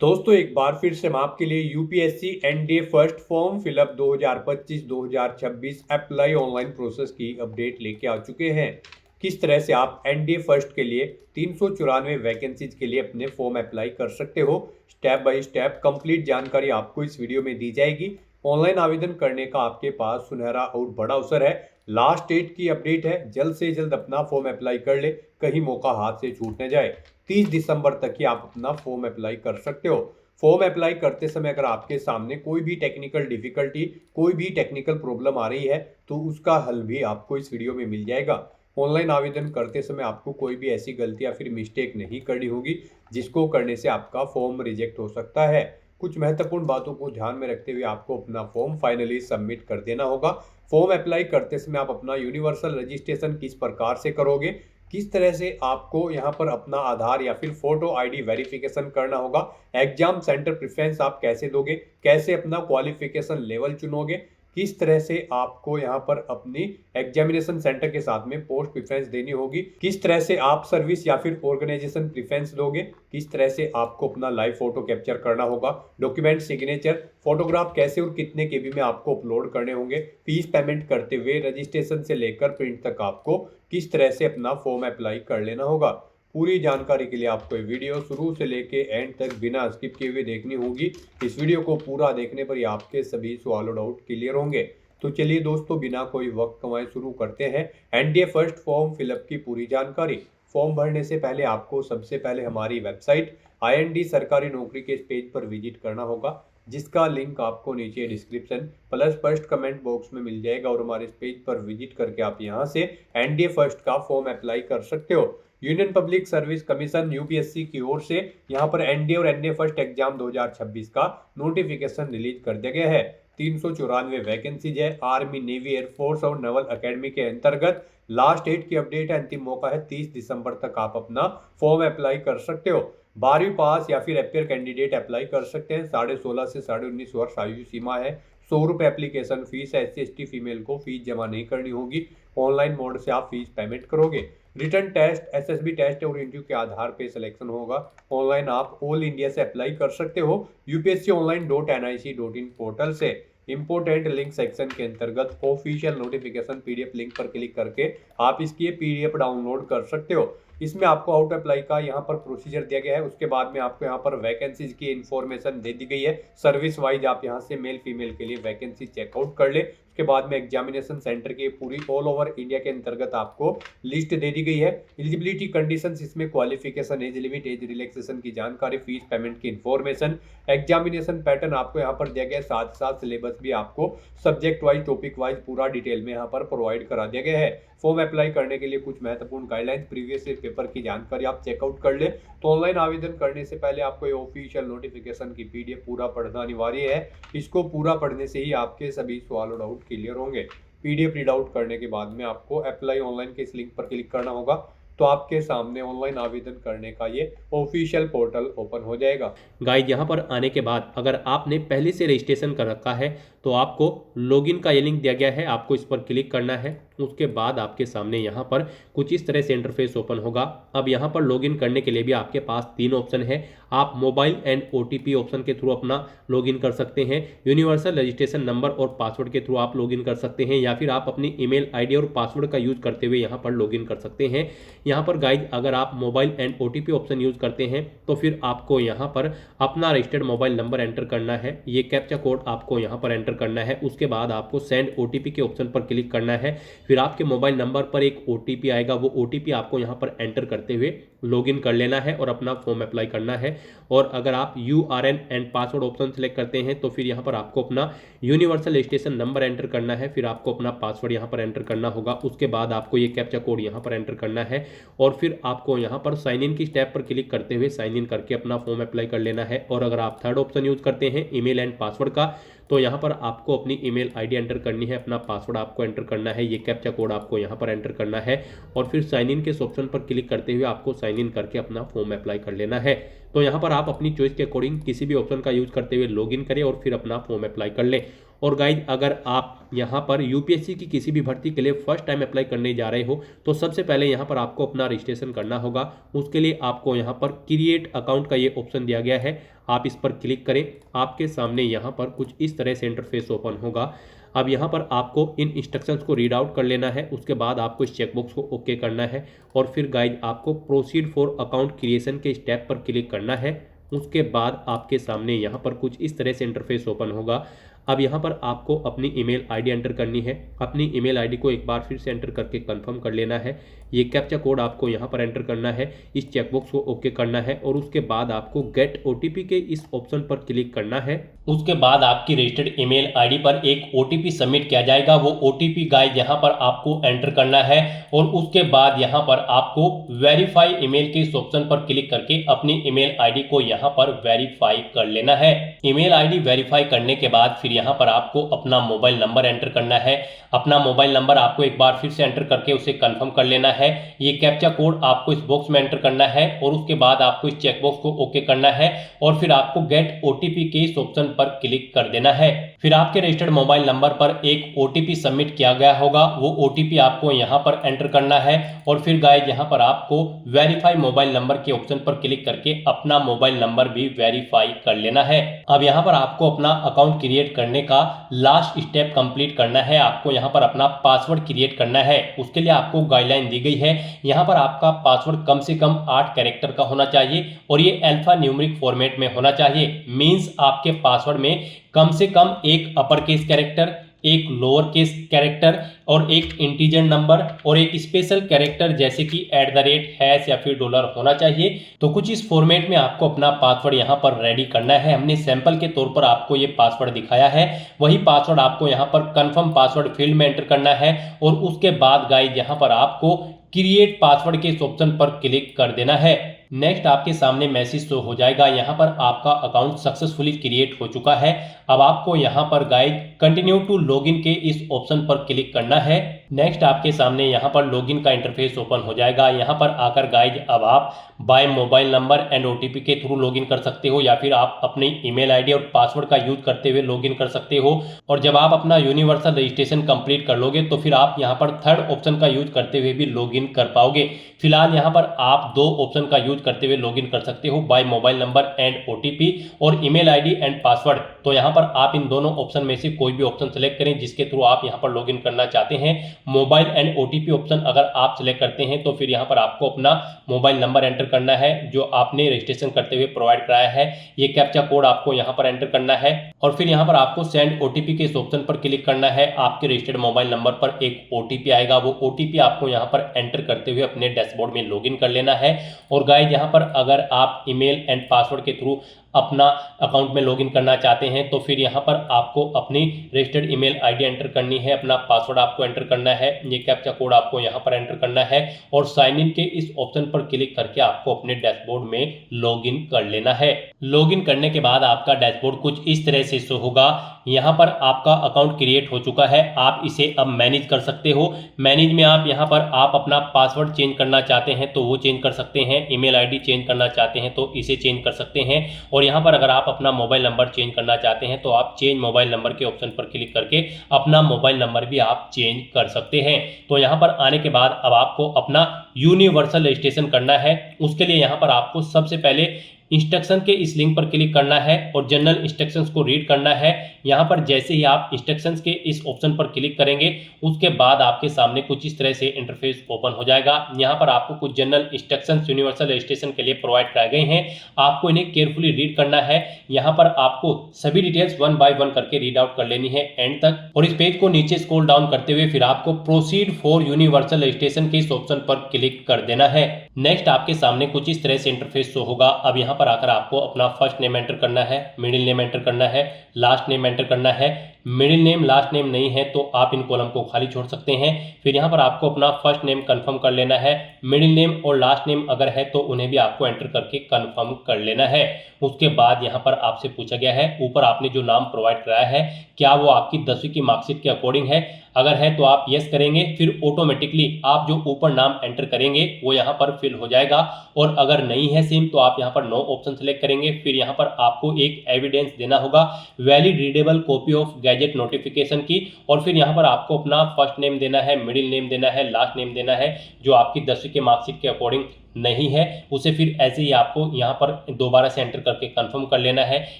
दोस्तों एक बार फिर से हम आपके लिए UPSC NDA first form fill up 2025-2026 apply online process की अपडेट लेके आ चुके हैं। किस तरह से आप एनडीए फर्स्ट के लिए 394 वैकेंसीज के लिए अपने फॉर्म अप्लाई कर सकते हो, स्टेप बाय स्टेप कंप्लीट जानकारी आपको इस वीडियो में दी जाएगी। ऑनलाइन आवेदन करने का आपके पास सुनहरा और बड़ा अवसर है। लास्ट डेट की अपडेट है, जल्द से जल्द अपना फॉर्म अप्लाई कर ले, कहीं मौका हाथ से छूट न जाए। 30 दिसंबर तक ही आप अपना फॉर्म अप्लाई कर सकते हो। फॉर्म अप्लाई करते समय अगर आपके सामने कोई भी टेक्निकल डिफिकल्टी, कोई भी टेक्निकल प्रॉब्लम आ रही है तो उसका हल भी आपको इस वीडियो में मिल जाएगा। ऑनलाइन आवेदन करते समय आपको कोई भी ऐसी गलती या फिर मिस्टेक नहीं करनी होगी जिसको करने से आपका फॉर्म रिजेक्ट हो सकता है। कुछ महत्वपूर्ण बातों को ध्यान में रखते हुए आपको अपना फॉर्म फाइनली सबमिट कर देना होगा। फॉर्म अप्लाई करते समय आप अपना यूनिवर्सल रजिस्ट्रेशन किस प्रकार से करोगे, किस तरह से आपको यहाँ पर अपना आधार या फिर फोटो आईडी वेरिफिकेशन करना होगा, एग्जाम सेंटर प्रेफरेंस आप कैसे दोगे, कैसे अपना क्वालिफिकेशन लेवल चुनोगे, किस तरह से आपको यहाँ पर अपनी एग्जामिनेशन सेंटर के साथ में पोस्ट प्रेफरेंस देनी होगी, किस तरह से आप सर्विस या फिर ऑर्गेनाइजेशन प्रेफरेंस दोगे, किस तरह से आपको अपना लाइव फोटो कैप्चर करना होगा, डॉक्यूमेंट सिग्नेचर, फोटोग्राफ कैसे और कितने केबी में आपको अपलोड करने होंगे, फीस पेमेंट करते हुए रजिस्ट्रेशन से लेकर प्रिंट तक आपको किस तरह से अपना फॉर्म अप्लाई कर लेना होगा। पूरी जानकारी के लिए आपको ये वीडियो शुरू से लेके एंड तक बिना स्किप किए हुए देखनी होगी। इस वीडियो को पूरा देखने पर ही आपके सभी सवाल और डाउट क्लियर होंगे। तो चलिए दोस्तों, बिना कोई वक्त कमाए शुरू करते हैं एनडीए फर्स्ट फॉर्म फिलअप की पूरी जानकारी। फॉर्म भरने से पहले आपको सबसे पहले हमारी वेबसाइट आईएनडी सरकारी नौकरी के इस पेज पर विजिट करना होगा, जिसका लिंक आपको नीचे description plus first comment box में मिल जाएगा। और हमारे इस पेज पर विजिट करके आप यहां से एनडीए फर्स्ट का फॉर्म अप्लाई कर सकते हो। Union public service commission UPSC की ओर से यहाँ पर एनडीए और एनडीए फर्स्ट एग्जाम 2026 का नोटिफिकेशन रिलीज कर दिया गया है। 394 वैकेंसीज है। आर्मी, नेवी, एयरफोर्स और नेवल एकेडमी के अंतर्गत लास्ट डेट की अपडेट है, अंतिम मौका है 30 दिसंबर तक आप अपना फॉर्म अप्लाई कर सकते हो। 12वीं पास या फिर अपियर कैंडिडेट अप्लाई कर सकते हैं। 16.5 से 19.5 वर्ष आयु सीमा है। 100 रुपये एप्लीकेशन फीस है। SC/ST फीमेल को फीस जमा नहीं करनी होगी। ऑनलाइन मोड से आप फीस पेमेंट करोगे। रिटर्न टेस्ट, एसएसबी टेस्ट और इंटरव्यू के आधार पे सिलेक्शन होगा। ऑनलाइन आप ऑल इंडिया से अप्लाई कर सकते हो upsconline.nic.in पोर्टल से। इंपोर्टेंट लिंक सेक्शन के अंतर्गत ऑफिशियल नोटिफिकेशन पीडीएफ लिंक पर क्लिक करके आप इसकी पीडीएफ डाउनलोड कर सकते हो। इसमें आपको आउट अप्लाई का यहाँ पर प्रोसीजर दिया गया है। उसके बाद में आपको यहाँ पर वैकेंसीज की इंफॉर्मेशन दे दी गई है। सर्विस वाइज आप यहाँ से मेल फीमेल के लिए वैकेंसी चेकआउट कर ले। उसके बाद में एग्जामिनेशन सेंटर की पूरी ऑल ओवर इंडिया के अंतर्गत आपको लिस्ट दे दी गई है। एलिजिबिलिटी कंडीशंस, इसमें qualification, age limit, age relaxation की जानकारी, फीस पेमेंट की इंफॉर्मेशन, एग्जामिनेशन पैटर्न आपको यहाँ पर दिया गया है। साथ साथ सिलेबस भी आपको सब्जेक्ट वाइज, टॉपिक वाइज पूरा डिटेल में यहाँ पर प्रोवाइड करा दिया गया है। फॉर्म अप्लाई करने के लिए कुछ महत्वपूर्ण गाइडलाइंस, प्रीवियस ईयर पेपर की जानकारी आप चेकआउट कर ले। तो ऑनलाइन आवेदन करने से पहले आपको ये ऑफिशियल नोटिफिकेशन की पीडीएफ पूरा पढ़ना अनिवार्य है। इसको पूरा पढ़ने से ही आपके सभी सवाल और डाउट क्लियर होंगे। पीडीएफ रीड आउट करने के बाद में आपको अप्लाई ऑनलाइन के इस लिंक पर क्लिक करना होगा, तो आपके सामने ऑनलाइन आवेदन करने का ये ऑफिशियल पोर्टल ओपन हो जाएगा। गाइज यहाँ पर आने के बाद अगर आपने पहले से रजिस्ट्रेशन कर रखा है तो आपको लॉगिन का ये लिंक दिया गया है, आपको इस पर क्लिक करना है। उसके बाद आपके सामने यहाँ पर कुछ इस तरह से इंटरफेस ओपन होगा। अब यहाँ पर लॉगिन करने के लिए भी आपके पास 3 ऑप्शन है। आप मोबाइल एंड OTP ऑप्शन के थ्रू अपना लॉगिन कर सकते हैं, यूनिवर्सल रजिस्ट्रेशन नंबर और पासवर्ड के थ्रू आप लॉगिन कर सकते हैं, या फिर आप अपनी ईमेल आईडी और पासवर्ड का यूज करते हुए यहाँ पर लॉगिन कर सकते हैं। यहाँ पर गाइज अगर आप mobile and OTP option use करते हैं तो फिर आपको यहाँ पर अपना रजिस्टर्ड मोबाइल नंबर एंटर करना है। ये कैप्चा कोड आपको यहाँ पर एंटर करना है। उसके बाद आपको सेंड OTP के ऑप्शन पर क्लिक करना है। फिर आपके मोबाइल नंबर पर एक OTP आएगा, वो OTP आपको यहाँ पर एंटर करते हुए लॉगिन कर लेना है और अपना फॉर्म अप्लाई करना है। और अगर आप URN and password option select करते हैं तो फिर यहाँ पर आपको अपना यूनिवर्सल रजिस्ट्रेशन नंबर एंटर करना है। फिर आपको अपना पासवर्ड यहाँ पर एंटर करना होगा। उसके बाद आपको ये कैप्चा कोड यहाँ पर एंटर करना है और फिर आपको यहाँ पर साइन इन की स्टेप पर क्लिक करते हुए साइन इन करके अपना फॉर्म अप्लाई कर लेना है। और अगर आप थर्ड ऑप्शन यूज करते हैं ईमेल एंड पासवर्ड का, तो यहाँ पर आपको अपनी ईमेल आईडी एंटर करनी है, अपना पासवर्ड आपको एंटर करना है, ये कैप्चा कोड आपको यहाँ पर एंटर करना है और फिर साइन इन के इस ऑप्शन पर क्लिक करते हुए आपको साइन इन करके अपना फॉर्म अप्लाई कर लेना है। तो यहाँ पर आप अपनी चॉइस के अकॉर्डिंग किसी भी ऑप्शन का यूज करते हुए लॉगिन करें और फिर अपना फॉर्म अप्लाई कर लें। और गाइज, अगर आप यहाँ पर यूपीएससी की किसी भी भर्ती के लिए फर्स्ट टाइम अप्लाई करने जा रहे हो तो सबसे पहले यहाँ पर आपको अपना रजिस्ट्रेशन करना होगा। उसके लिए आपको यहाँ पर क्रिएट अकाउंट का ये ऑप्शन दिया गया है, आप इस पर क्लिक करें। आपके सामने यहाँ पर कुछ इस तरह से इंटरफेस ओपन होगा। अब यहाँ पर आपको इन इंस्ट्रक्शंस को रीड आउट कर लेना है। उसके बाद आपको इस चेकबॉक्स को ओके करना है और फिर गाइज आपको प्रोसीड फॉर अकाउंट क्रिएशन के स्टेप पर क्लिक करना है। उसके बाद आपके सामने यहाँ पर कुछ इस तरह से इंटरफेस ओपन होगा। अब यहाँ पर आपको अपनी ईमेल आईडी एंटर करनी है। अपनी ईमेल आईडी को एक बार फिर से एंटर करके कंफर्म कर लेना है। ये कैप्चा कोड आपको यहाँ पर एंटर करना है, इस चेकबॉक्स को ओके करना है और उसके बाद आपको गेट ओटीपी के इस ऑप्शन पर क्लिक करना है। उसके बाद आपकी रजिस्टर्ड ईमेल आईडी पर एक ओटीपी सबमिट किया जाएगा। वो ओटीपी गाइड यहाँ पर आपको एंटर करना है और उसके बाद यहाँ पर आपको वेरीफाई ईमेल के इस ऑप्शन पर क्लिक करके अपनी ईमेल आईडी को यहाँ पर वेरीफाई कर लेना है। ईमेल आईडी वेरीफाई करने के बाद फिर यहाँ पर आपको अपना मोबाइल नंबर एंटर करना है। अपना मोबाइल नंबर आपको एक बार फिर से एंटर करके उसे कंफर्म कर लेना है। ये कैप्चा कोड आपको इस बॉक्स में एंटर करना है और उसके बाद आपको इस चेकबॉक्स को ओके करना है और फिर आपको गेट ओटीपी के इस ऑप्शन पर क्लिक कर देना है। फिर आपके रजिस्टर्ड मोबाइल नंबर पर एक ओटीपी सबमिट किया गया होगा। वो ओटीपी आपको यहाँ पर एंटर करना है और फिर गाइस यहाँ पर आपको वेरीफाई मोबाइल नंबर के ऑप्शन पर क्लिक करके अपना मोबाइल नंबर भी वेरीफाई कर लेना है। अब यहाँ पर आपको अपना अकाउंट क्रिएट करने का लास्ट स्टेप कंप्लीट करना है। आपको यहाँ पर अपना पासवर्ड क्रिएट करना है। उसके लिए आपको गाइडलाइन दी गई है। यहाँ पर आपका पासवर्ड कम से कम 8 कैरेक्टर का होना चाहिए और ये अल्फा न्यूमेरिक फॉर्मेट में होना चाहिए। मींस आपके पासवर्ड में कम से कम एक अपर केस कैरेक्टर, एक लोअर केस कैरेक्टर और एक इंटीजर नंबर और एक स्पेशल कैरेक्टर जैसे कि @ हैश या फिर डॉलर होना चाहिए। तो कुछ इस फॉर्मेट में आपको अपना पासवर्ड यहाँ पर रेडी करना है। हमने सैंपल के तौर पर आपको ये पासवर्ड दिखाया है। वही पासवर्ड आपको यहाँ पर कंफर्म पासवर्ड फील्ड में एंटर करना है और उसके बाद गाइस यहाँ पर आपको क्रिएट पासवर्ड के इस ऑप्शन पर क्लिक कर देना है। नेक्स्ट आपके सामने मैसेज शो हो जाएगा, यहाँ पर आपका अकाउंट सक्सेसफुली क्रिएट हो चुका है। अब आपको यहाँ पर गाइड कंटिन्यू टू लॉगिन के इस ऑप्शन पर क्लिक करना है। नेक्स्ट आपके सामने यहाँ पर लॉगिन का इंटरफेस ओपन हो जाएगा। यहाँ पर आकर गाइड अब आप by mobile number and OTP के थ्रू लॉगिन कर सकते हो या फिर आप अपनी ईमेल आईडी और पासवर्ड का यूज करते हुए लॉगिन कर सकते हो। और जब आप अपना यूनिवर्सल रजिस्ट्रेशन कंप्लीट कर लोगे तो फिर आप यहाँ पर थर्ड ऑप्शन का यूज करते हुए भी लॉगिन कर पाओगे। फिलहाल यहाँ पर आप 2 ऑप्शन का यूज करते हुए लॉगिन कर सकते हो, by mobile number and OTP और ईमेल आईडी एंड पासवर्ड। तो यहाँ पर आप इन दोनों ऑप्शन में से कोई भी ऑप्शन सेलेक्ट करें जिसके थ्रू आप यहाँ पर लॉगिन करना चाहते हैं। मोबाइल एंड ओटीपी ऑप्शन अगर आप सेलेक्ट करते हैं तो फिर यहाँ पर आपको अपना मोबाइल नंबर एंटर करना है जो आपने रजिस्ट्रेशन करते हुए प्रोवाइड कराया है। ये कैप्चा कोड आपको यहाँ पर एंटर करना है और फिर यहाँ पर आपको सेंड ओटीपी के इस ऑप्शन पर क्लिक करना है। आपके रजिस्टर्ड मोबाइल नंबर पर एक ओटीपी आएगा, वो ओटीपी आपको यहाँ पर एंटर करते हुए अपने डैशबोर्ड में लॉगिन कर लेना है। और गाइस यहाँ पर अगर आप ईमेल एंड पासवर्ड के थ्रू अपना अकाउंट में लॉगिन करना चाहते हैं तो फिर यहाँ पर आपको अपनी रजिस्टर्ड ईमेल आईडी एंटर करनी है, अपना पासवर्ड आपको एंटर करना है, ये कैप्चा कोड आपको यहाँ पर एंटर करना है और साइन इन के इस ऑप्शन पर क्लिक करके आपको अपने डैशबोर्ड में लॉगिन कर लेना है। लॉगिन करने के बाद आपका डैशबोर्ड कुछ इस तरह से शो होगा। यहाँ पर आपका अकाउंट क्रिएट हो चुका है, आप इसे अब मैनेज कर सकते हो। मैनेज में आप यहाँ पर आप अपना पासवर्ड चेंज करना चाहते हैं तो वो चेंज कर सकते हैं, ईमेल आईडी चेंज करना चाहते हैं तो इसे चेंज कर सकते हैं और यहाँ पर अगर आप अपना मोबाइल नंबर चेंज करना चाहते हैं तो आप चेंज मोबाइल नंबर के ऑप्शन पर क्लिक करके अपना मोबाइल नंबर भी आप चेंज कर सकते हैं। तो यहाँ पर आने के बाद अब आपको अपना यूनिवर्सल रजिस्ट्रेशन करना है। उसके लिए यहाँ पर आपको सबसे पहले इंस्ट्रक्शन के इस लिंक पर क्लिक करना है और जनरल इंस्ट्रक्शंस को रीड करना है। यहाँ पर जैसे ही आप इंस्ट्रक्शंस के इस ऑप्शन पर क्लिक करेंगे उसके बाद आपके सामने कुछ इस तरह से इंटरफेस ओपन हो जाएगा। यहाँ पर आपको कुछ जनरल इंस्ट्रक्शंस यूनिवर्सल रजिस्ट्रेशन के लिए प्रोवाइड कराए गए हैं, आपको इन्हें केयरफुली रीड करना है। यहाँ पर आपको सभी डिटेल्स 1 बाय 1 करके रीड आउट कर लेनी है एंड तक और इस पेज को नीचे स्क्रॉल डाउन करते हुए फिर आपको प्रोसीड फॉर यूनिवर्सल रजिस्ट्रेशन के इस ऑप्शन पर क्लिक कर देना है। नेक्स्ट आपके सामने कुछ इस तरह से इंटरफेस शो होगा। अब यहाँ पर आकर आपको अपना फर्स्ट नेम एंटर करना है, मिडिल नेम एंटर करना है, लास्ट नेम एंटर करना है। मिडिल नेम लास्ट नेम नहीं है तो आप इन कॉलम को खाली छोड़ सकते हैं। फिर यहाँ पर आपको अपना फर्स्ट नेम कंफर्म कर लेना है। मिडिल नेम और लास्ट नेम अगर है तो उन्हें भी आपको एंटर करके कंफर्म कर लेना है। उसके बाद यहाँ पर आपसे पूछा गया है ऊपर आपने जो नाम प्रोवाइड कराया है क्या वो आपकी 10वीं की मार्कशीट के अकॉर्डिंग है। अगर है तो आप यस करेंगे, फिर ऑटोमेटिकली आप जो ऊपर नाम एंटर करेंगे वो यहाँ पर फिल हो जाएगा। और अगर नहीं है सेम तो आप यहाँ पर नो ऑप्शन सेलेक्ट करेंगे। फिर यहाँ पर आपको एक एविडेंस देना होगा, valid readable copy of gadget notification की। और फिर यहाँ पर आपको अपना फर्स्ट नेम देना है, मिडिल नेम देना है, लास्ट नेम देना है। जो आपकी 10वीं के मार्कशीट के अकॉर्डिंग नहीं है उसे फिर ऐसे ही आपको यहाँ पर दोबारा से एंटर करके कंफर्म कर लेना है।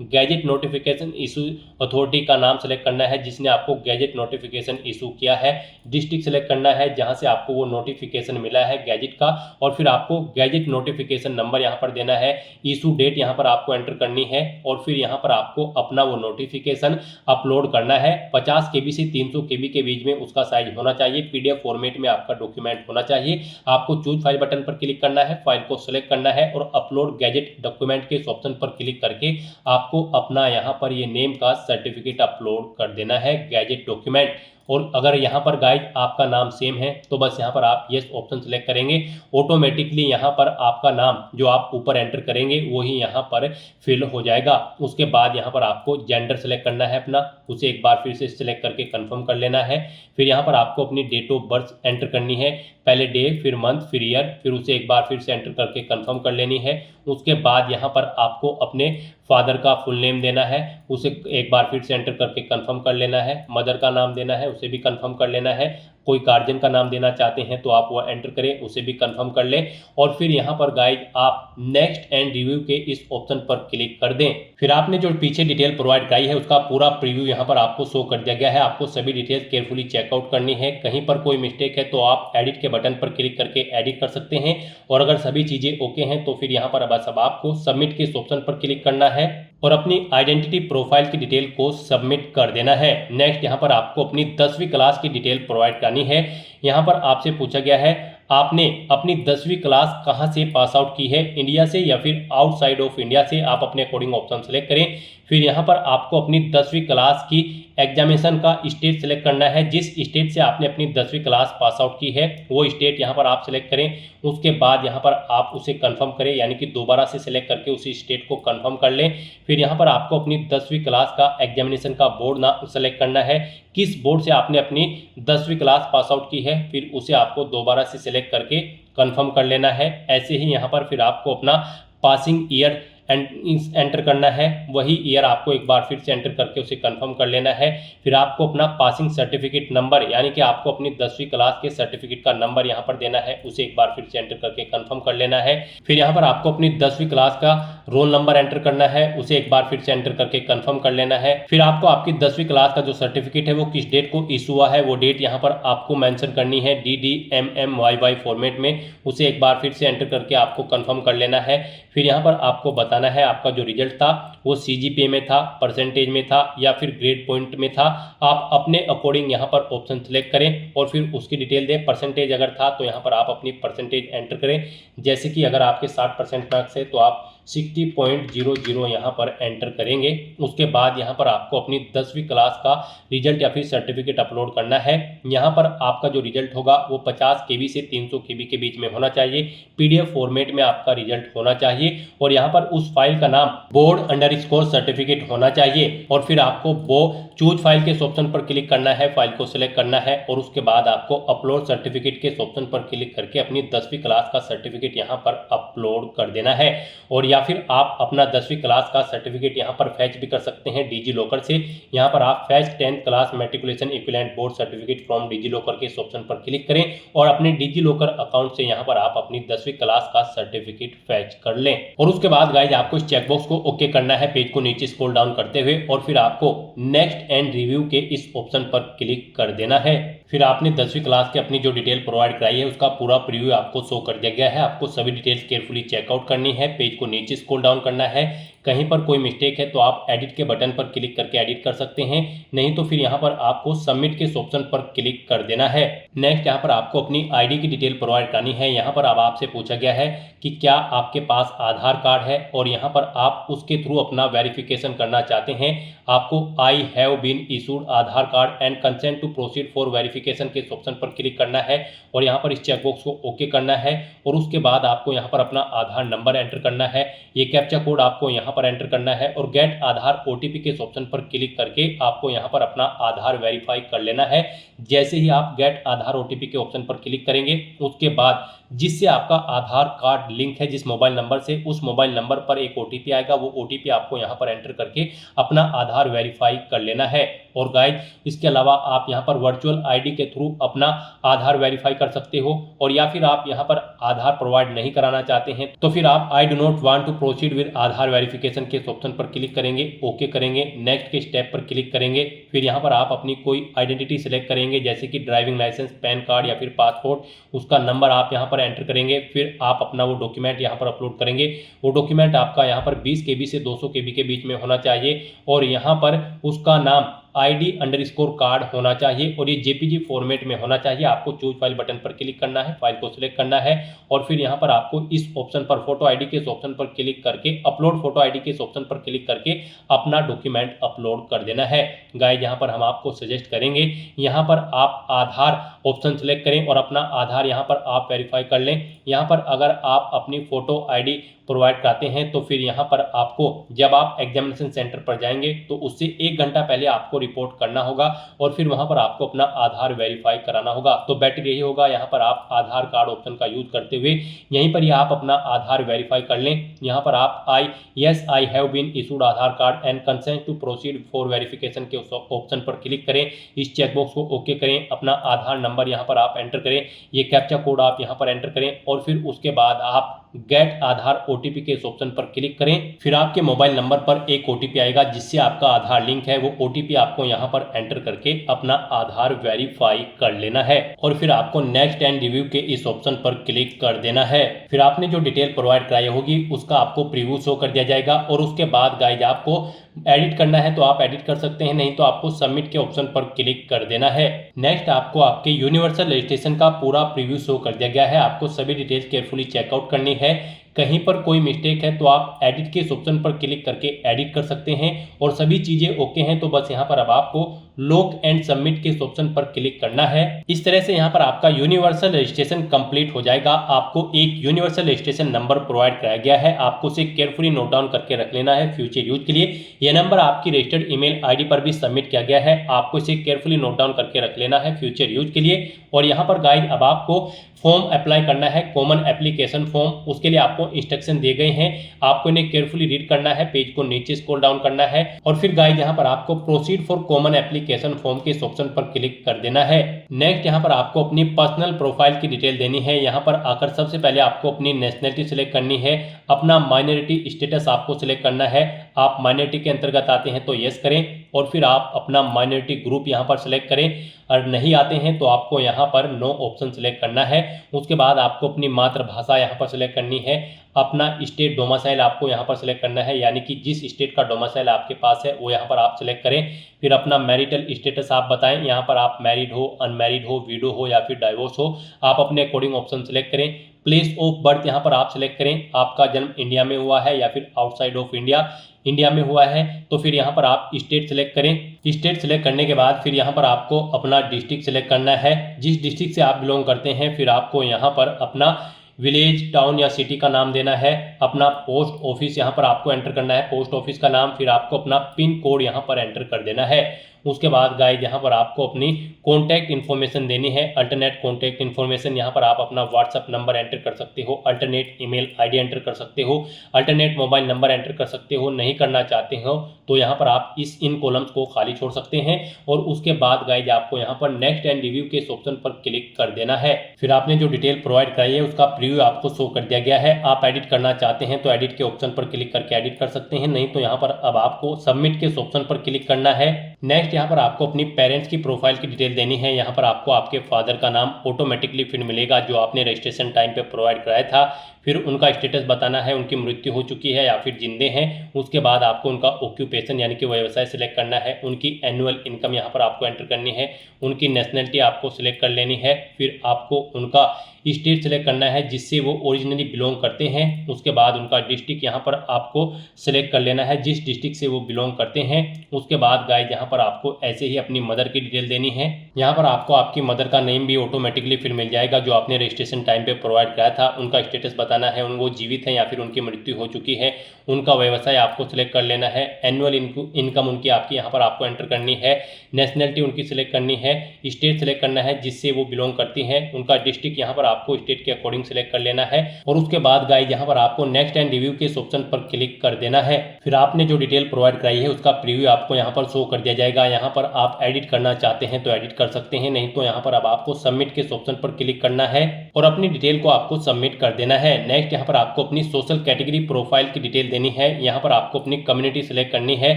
गैजेट नोटिफिकेशन इशू अथॉरिटी का नाम सेलेक्ट करना है जिसने आपको गैजेट नोटिफिकेशन इशू किया है। डिस्ट्रिक्ट सेलेक्ट करना है जहाँ से आपको वो नोटिफिकेशन मिला है गैजेट का। और फिर आपको गैजेट नोटिफिकेशन नंबर यहाँ पर देना है। इशू डेट यहाँ पर आपको एंटर करनी है। और फिर यहाँ पर आपको अपना वो नोटिफिकेशन अपलोड करना है। 50 KB से 300 KB के बीच में उसका साइज होना चाहिए। PDF फॉर्मेट में आपका डॉक्यूमेंट होना चाहिए। आपको चूज फाइल बटन पर क्लिक करना है, फाइल को सिलेक्ट करना है और अपलोड गैजेट डॉक्यूमेंट के इस ऑप्शन पर क्लिक करके आपको अपना यहाँ पर ये नेम का सर्टिफिकेट अपलोड कर देना है गैजेट डॉक्यूमेंट। और अगर यहाँ पर गाइज आपका नाम सेम है तो बस यहाँ पर आप यस ऑप्शन सेलेक्ट करेंगे। ऑटोमेटिकली यहाँ पर आपका नाम जो आप ऊपर एंटर करेंगे वही यहाँ पर फिल हो जाएगा। उसके बाद यहाँ पर आपको जेंडर सेलेक्ट करना है अपना, उसे एक बार फिर से सिलेक्ट करके कंफर्म कर लेना है। फिर यहाँ पर आपको अपनी डेट ऑफ बर्थ एंटर करनी है, पहले डे फिर मंथ फिर ईयर, फिर उसे एक बार फिर से एंटर करके कंफर्म कर लेनी है। उसके बाद यहाँ पर आपको अपने फादर का फुल नेम देना है, उसे एक बार फिर से एंटर करके कंफर्म कर लेना है। मदर का नाम देना है, उसे भी कंफर्म कर लेना है। कोई गार्जियन का नाम देना चाहते हैं तो आप वो एंटर करें, उसे भी कंफर्म कर लें। और फिर यहाँ पर गाइज आप नेक्स्ट एंड रिव्यू के इस ऑप्शन पर क्लिक कर दें। फिर आपने जो पीछे डिटेल प्रोवाइड कराई है उसका पूरा प्रीव्यू यहाँ पर आपको शो कर दिया गया है। आपको सभी डिटेल्स केयरफुली चेकआउट करनी है। कहीं पर कोई मिस्टेक है तो आप एडिट के बटन पर क्लिक करके एडिट कर सकते हैं। और अगर सभी चीज़ें ओके हैं तो फिर यहाँ पर बस अब आपको सबमिट के इस ऑप्शन पर क्लिक करना है और अपनी आइडेंटिटी प्रोफाइल की डिटेल को सबमिट कर देना है। नेक्स्ट यहाँ पर आपको अपनी 10वीं क्लास की डिटेल प्रोवाइड करनी है। यहाँ पर आपसे पूछा गया है आपने अपनी 10वीं क्लास कहाँ से पास आउट की है, इंडिया से या फिर आउटसाइड ऑफ इंडिया से। आप अपने अकॉर्डिंग ऑप्शन सेलेक्ट करें। फिर यहाँ पर आपको अपनी 10वीं क्लास की एग्जामिनेशन का स्टेट सेलेक्ट करना है। जिस स्टेट से आपने अपनी 10वीं क्लास पास आउट की है वो स्टेट यहाँ पर आप सेलेक्ट करें। उसके बाद यहाँ पर आप उसे कंफर्म करें, यानी कि दोबारा से सेलेक्ट करके उसी स्टेट को कंफर्म कर लें। फिर यहाँ पर आपको अपनी 10वीं क्लास का एग्जामिनेशन का बोर्ड ना सेलेक्ट करना है, किस बोर्ड से आपने अपनी 10वीं क्लास पास आउट की है, फिर उसे आपको दोबारा से सेलेक्ट करके कंफर्म कर लेना है। ऐसे ही यहाँ पर फिर आपको अपना पासिंग ईयर एंटर करना है, वही ईयर आपको एक बार फिर से एंटर करके उसे कंफर्म कर लेना है। फिर आपको अपना पासिंग सर्टिफिकेट नंबर, यानी कि आपको अपनी 10वीं क्लास के सर्टिफिकेट का नंबर यहाँ पर देना है, उसे एक बार फिर से एंटर करके कंफर्म कर लेना है। फिर यहाँ पर आपको अपनी 10वीं क्लास का रोल नंबर एंटर करना है, उसे एक बार फिर से एंटर करके कंफर्म कर लेना है। फिर आपको आपकी 10वीं क्लास का जो सर्टिफिकेट है वो किस डेट को इशू हुआ है वो डेट यहाँ पर आपको मेंशन करनी है DDMMYY फॉर्मेट में, उसे एक बार फिर से एंटर करके आपको कंफर्म कर लेना है। फिर यहाँ पर आपको बताना है आपका जो रिजल्ट था वो CGPA में था, परसेंटेज में था या फिर ग्रेड पॉइंट में था। आप अपने अकॉर्डिंग यहाँ पर ऑप्शन सेलेक्ट करें और फिर उसकी डिटेल दें। परसेंटेज अगर था तो यहाँ पर आप अपनी परसेंटेज एंटर करें, जैसे कि अगर आपके 60% मार्क्स है तो आप 60.00 यहाँ पर एंटर करेंगे। उसके बाद यहाँ पर आपको अपनी 10वीं क्लास का रिजल्ट या फिर सर्टिफिकेट अपलोड करना है। यहाँ पर आपका जो रिजल्ट होगा वो 50 KB से 300 KB के बीच में होना चाहिए। PDF फॉर्मेट में आपका रिजल्ट होना चाहिए और यहाँ पर उस फाइल का नाम बोर्ड_स्कोर सर्टिफिकेट होना चाहिए। और फिर आपको वो चूज फाइल के ऑप्शन पर क्लिक करना है, फाइल को सिलेक्ट करना है और उसके बाद आपको अपलोड सर्टिफिकेट के ऑप्शन पर क्लिक करके अपनी 10वीं क्लास का सर्टिफिकेट यहाँ पर अपलोड कर देना है। और या फिर आप अपना 10वीं क्लास का सर्टिफिकेट यहाँ पर फैच भी कर सकते हैं डिजी लॉकर से। यहाँ पर आप fetch 10th class matriculation equivalent board certificate from DigiLocker के इस ऑप्शन पर क्लिक करें और अपने डिजी लॉकर अकाउंट से यहाँ पर आप अपनी 10वीं क्लास का सर्टिफिकेट फैच कर लें। और उसके बाद गाइज आपको इस चेकबॉक्स को ओके करना है, पेज को नीचे स्क्रॉल डाउन करते हुए, और फिर आपको नेक्स्ट एंड रिव्यू के इस ऑप्शन पर क्लिक कर देना है। फिर आपने 10वीं क्लास की अपनी जो डिटेल प्रोवाइड कराई है उसका पूरा प्रीव्यू आपको शो कर दिया गया है। आपको सभी डिटेल्स केयरफुली चेकआउट करनी है, पेज को नीचे स्क्रॉल डाउन करना है। कहीं पर कोई मिस्टेक है तो आप एडिट के बटन पर क्लिक करके एडिट कर सकते हैं, नहीं तो फिर यहाँ पर आपको सबमिट के ऑप्शन पर क्लिक कर देना है। नेक्स्ट यहाँ पर आपको अपनी आईडी की डिटेल प्रोवाइड करनी है। यहाँ पर अब आपसे पूछा गया है कि क्या आपके पास आधार कार्ड है और यहाँ पर आप उसके थ्रू अपना वेरिफिकेशन करना चाहते हैं। आपको I have been issued Aadhaar card and consent to proceed for verification के ऑप्शन पर क्लिक करना है और यहाँ पर इस चेकबॉक्स को ओके करना है। और उसके बाद आपको यहाँ पर अपना आधार नंबर एंटर करना है। ये कैप्चा कोड आपको यहाँ पर एंटर करना है और गेट आधार OTP के इस ऑप्शन पर क्लिक करके आपको यहाँ पर अपना आधार वेरीफाई कर लेना है। जैसे ही आप गेट आधार OTP के ऑप्शन पर क्लिक करेंगे उसके बाद जिससे आपका आधार कार्ड लिंक है जिस मोबाइल नंबर से, उस मोबाइल नंबर पर एक OTP आएगा। वो OTP आपको यहाँ पर एंटर करके अपना आधार वेरीफाई कर लेना है। और गाइस इसके अलावा आप यहाँ पर वर्चुअल आईडी के थ्रू अपना आधार वेरीफाई कर सकते हो। और या फिर आप यहाँ पर आधार प्रोवाइड नहीं कराना चाहते हैं तो फिर आप I do not want to proceed with Aadhaar verification के ऑप्शन पर क्लिक करेंगे, ओके करेंगे, नेक्स्ट के स्टेप पर क्लिक करेंगे। फिर यहाँ पर आप अपनी कोई आइडेंटिटी सिलेक्ट करेंगे जैसे कि ड्राइविंग लाइसेंस, पैन कार्ड या फिर पासपोर्ट, उसका नंबर आप यहाँ पर एंटर करेंगे। फिर आप अपना वो डॉक्यूमेंट यहाँ पर अपलोड करेंगे। वो डॉक्यूमेंट आपका यहाँ पर 20 KB से 200 KB के बीच में होना चाहिए और यहाँ पर उसका नाम ID_, कार्ड होना चाहिए और ये JPG फॉर्मेट में होना चाहिए। आपको चूज फाइल बटन पर क्लिक करना है, फाइल को सिलेक्ट करना है और फिर यहाँ पर आपको इस ऑप्शन पर फोटो ID के इस ऑप्शन पर क्लिक करके अपलोड फोटो ID के इस ऑप्शन पर क्लिक करके अपना डॉक्यूमेंट अपलोड कर देना है। गाइस यहाँ पर हम आपको सजेस्ट करेंगे यहाँ पर आप आधार ऑप्शन सेलेक्ट करें और अपना आधार यहाँ पर आप वेरीफाई कर लें। यहाँ पर अगर आप अपनी फोटो ID प्रोवाइड कराते हैं तो फिर यहाँ पर आपको जब आप एग्जामिनेशन सेंटर पर जाएंगे तो उससे 1 घंटा पहले आपको रिपोर्ट करना होगा और फिर वहाँ पर आपको अपना आधार वेरीफाई कराना होगा। तो बेटर यही होगा यहाँ पर आप आधार कार्ड ऑप्शन का यूज करते हुए यहीं पर ही आप अपना आधार वेरीफाई कर लें। यहाँ पर आप I have been issued Aadhaar card and consent to proceed for verification के ऑप्शन पर क्लिक करें। इस चेकबॉक्स को ओके करें, अपना आधार नंबर यहाँ पर आप एंटर करें, ये कैप्चा कोड आप यहाँ पर एंटर करें और फिर उसके बाद आप गेट आधार OTP के इस ऑप्शन पर क्लिक करें। फिर आपके मोबाइल नंबर पर एक OTP आएगा जिससे आपका आधार लिंक है। वो OTP आपको यहाँ पर एंटर करके अपना आधार वेरीफाई कर लेना है और फिर आपको नेक्स्ट एंड रिव्यू के इस ऑप्शन पर क्लिक कर देना है। फिर आपने जो डिटेल प्रोवाइड कराई होगी उसका आपको प्रीव्यू शो कर दिया जाएगा और उसके बाद गाइज आपको एडिट करना है तो आप एडिट कर सकते हैं, नहीं तो आपको सबमिट के ऑप्शन पर क्लिक कर देना है। नेक्स्ट आपको आपके यूनिवर्सल रजिस्ट्रेशन का पूरा प्रीव्यू शो कर दिया गया है। आपको सभी डिटेल्स केयरफुली चेकआउट करनी है। कहीं पर कोई मिस्टेक है तो आप एडिट के इस ऑप्शन पर क्लिक करके एडिट कर सकते हैं और सभी चीजें ओके हैं तो बस यहाँ पर अब आपको लॉक एंड सबमिट के इस ऑप्शन पर क्लिक करना है। इस तरह से यहाँ पर आपका यूनिवर्सल रजिस्ट्रेशन कंप्लीट हो जाएगा। आपको एक यूनिवर्सल रजिस्ट्रेशन नंबर प्रोवाइड कराया गया है, आपको उसे केयरफुली नोट डाउन करके रख लेना है फ्यूचर यूज के लिए। यह नंबर आपकी रजिस्टर्ड ईमेल ID पर भी सबमिट किया गया है, आपको इसे केयरफुली नोट डाउन करके रख लेना है फ्यूचर यूज के लिए। और यहाँ पर गाइड अब आपको फॉर्म अप्लाई करना है, कॉमन एप्लीकेशन फॉर्म। उसके लिए आपको इंस्ट्रक्शन दिए गए हैं, आपको इन्हें केयरफुली रीड करना है, पेज को नीचे स्क्रॉल डाउन करना है और फिर गाइस यहाँ पर आपको proceed for common application form के इस ऑप्शन पर क्लिक कर देना है। नेक्स्ट यहाँ पर आपको अपनी पर्सनल प्रोफाइल की डिटेल देनी है। यहाँ पर आकर सबसे पहले आपको अपनी नेशनलिटी सिलेक्ट करनी है, अपना माइनॉरिटी स्टेटस आपको सिलेक्ट करना है। आप माइनॉरिटी के अंतर्गत आते हैं तो यस करें और फिर आप अपना माइनॉरिटी ग्रुप यहाँ पर सिलेक्ट करें और नहीं आते हैं तो आपको यहाँ पर नो ऑप्शन सिलेक्ट करना है। उसके बाद आपको अपनी मातृभाषा यहाँ पर सिलेक्ट करनी है, अपना स्टेट डोमिसाइल आपको यहाँ पर सिलेक्ट करना है, यानी कि जिस स्टेट का डोमिसाइल आपके पास है वो यहाँ पर आप सिलेक्ट करें। फिर अपना मैरिटल स्टेटस आप बताएं, यहाँ पर आप मैरिड हो, अनमैरिड हो, विडो हो या फिर डाइवोर्स हो, आप अपने अकॉर्डिंग ऑप्शन सिलेक्ट करें। प्लेस ऑफ बर्थ यहाँ पर आप सिलेक्ट करें, आपका जन्म इंडिया में हुआ है या फिर आउटसाइड ऑफ इंडिया में हुआ है तो फिर यहाँ पर आप स्टेट सिलेक्ट करें। स्टेट सिलेक्ट करने के बाद फिर यहाँ पर आपको अपना डिस्ट्रिक्ट सिलेक्ट करना है, जिस डिस्ट्रिक्ट से आप बिलोंग करते हैं। फिर आपको यहाँ पर अपना विलेज, टाउन या सिटी का नाम देना है, अपना पोस्ट ऑफिस यहाँ पर आपको एंटर करना है, पोस्ट ऑफिस का नाम, फिर आपको अपना पिन कोड यहाँ पर एंटर कर देना है। उसके बाद गाइस यहाँ पर आपको अपनी कॉन्टैक्ट इन्फॉर्मेशन देनी है, अल्टरनेट कॉन्टैक्ट इन्फॉर्मेशन। यहाँ पर आप अपना व्हाट्सअप नंबर एंटर कर सकते हो, अल्टरनेट ईमेल ID एंटर कर सकते हो, अल्टरनेट मोबाइल नंबर एंटर कर सकते हो। नहीं करना चाहते हो तो यहाँ पर आप इन कॉलम्स को खाली छोड़ सकते हैं और उसके बाद गाइस आपको यहाँ पर नेक्स्ट एंड रिव्यू के ऑप्शन पर क्लिक कर देना है। फिर आपने जो डिटेल प्रोवाइड कराई है उसका प्रीव्यू आपको शो कर दिया गया है। आप एडिट करना चाहते हैं तो एडिट के ऑप्शन पर क्लिक करके एडिट कर सकते हैं, नहीं तो यहाँ पर अब आपको सबमिट के ऑप्शन पर क्लिक करना है। नेक्स्ट यहाँ पर आपको अपनी पेरेंट्स की प्रोफाइल की डिटेल देनी है। यहाँ पर आपको आपके फादर का नाम ऑटोमेटिकली फिर मिलेगा जो आपने रजिस्ट्रेशन टाइम पे प्रोवाइड कराया था। फिर उनका स्टेटस बताना है, उनकी मृत्यु हो चुकी है या फिर जिंदे हैं। उसके बाद आपको उनका ऑक्यूपेशन यानी कि व्यवसाय सिलेक्ट करना है, उनकी एनुअल इनकम यहाँ पर आपको एंटर करनी है, उनकी नेशनलिटी आपको सिलेक्ट कर लेनी है। फिर आपको उनका स्टेट सिलेक्ट करना है जिससे वो ओरिजिनली बिलोंग करते हैं। उसके बाद उनका डिस्ट्रिक्ट यहाँ पर आपको सिलेक्ट कर लेना है जिस डिस्ट्रिक्ट से वो बिलोंग करते हैं। उसके बाद गाइस यहाँ पर आपको आपको ऐसे ही अपनी मदर की डिटेल देनी है। यहाँ पर आपको आपकी मदर का नेम भी ऑटोमेटिकली फिर मिल जाएगा जो आपने रजिस्ट्रेशन टाइम पे प्रोवाइड कराया था। उनका स्टेटस बताना है, वो जीवित हैं या फिर उनकी मृत्यु हो चुकी है। उनका व्यवसाय आपको सिलेक्ट कर लेना है। एनुअल इनकम उनकी आपकी यहाँ पर आपको एंटर करनी है। नेशनलिटी उनकी सिलेक्ट करनी है। स्टेट सिलेक्ट करना है जिससे वो बिलोंग करती हैं। उनका डिस्ट्रिक्ट यहाँ पर आपको स्टेट के अकॉर्डिंग सिलेक्ट कर लेना है। और उसके बाद गाइस यहाँ पर आपको नेक्स्ट एंड रिव्यू के इस ऑप्शन पर क्लिक कर देना है। फिर आपने जो डिटेल प्रोवाइड कराई है उसका प्रीव्यू आपको यहाँ पर शो कर दिया जाएगा। यहाँ पर आप एडिट करना चाहते हैं तो एडिट कर सकते हैं, नहीं तो यहाँ पर अब आपको सबमिट के ऑप्शन पर क्लिक करना है और अपनी डिटेल को आपको सबमिट कर देना है। नेक्स्ट यहाँ पर आपको अपनी सोशल कैटेगरी प्रोफाइल की डिटेल देनी है। यहाँ पर आपको अपनी कम्युनिटी सिलेक्ट करनी है।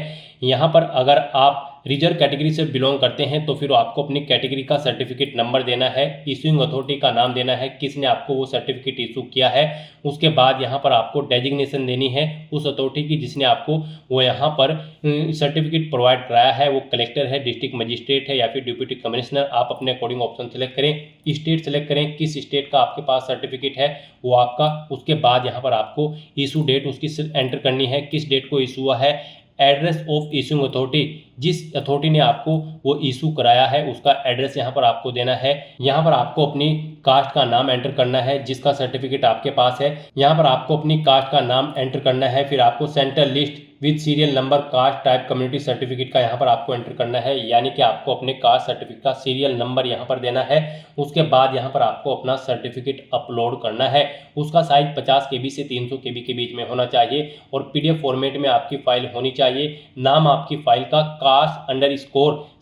यहाँ पर अगर आप रिजर्व कैटेगरी से बिलोंग करते हैं तो फिर आपको अपनी कैटेगरी का सर्टिफिकेट नंबर देना है। इशूइंग अथॉरिटी का नाम देना है, किसने आपको वो सर्टिफिकेट इशू किया है। उसके बाद यहाँ पर आपको डेजिग्नेशन देनी है उस अथॉरिटी की जिसने आपको वो यहाँ पर सर्टिफिकेट प्रोवाइड कराया है। वो कलेक्टर है, डिस्ट्रिक्ट मजिस्ट्रेट है या फिर डिप्यूटी कमिश्नर। आप अपने अकॉर्डिंग ऑप्शन सेलेक्ट करें। स्टेट सेलेक्ट करें, किस स्टेट का आपके पास सर्टिफिकेट है वो आपका। उसके बाद यहाँ पर आपको इशू डेट उसकी एंटर करनी है, किस डेट को इशू हुआ है। एड्रेस ऑफ इशूइंग अथॉरिटी, जिस अथॉरिटी ने आपको वो इशू कराया है उसका एड्रेस यहाँ पर आपको देना है। यहाँ पर आपको अपनी कास्ट का नाम एंटर करना है जिसका सर्टिफिकेट आपके पास है। यहाँ पर आपको अपनी कास्ट का नाम एंटर करना है। फिर आपको central list with serial number caste type community certificate का यहाँ पर आपको एंटर करना है, यानी कि आपको अपने कास्ट सर्टिफिकेट का सीरियल नंबर यहाँ पर देना है। उसके बाद यहाँ पर आपको अपना सर्टिफिकेट अपलोड करना है। उसका साइज 50 KB से 300 KB के बीच में होना चाहिए और PDF फॉर्मेट में आपकी फाइल होनी चाहिए। नाम आपकी फाइल का कास्ट_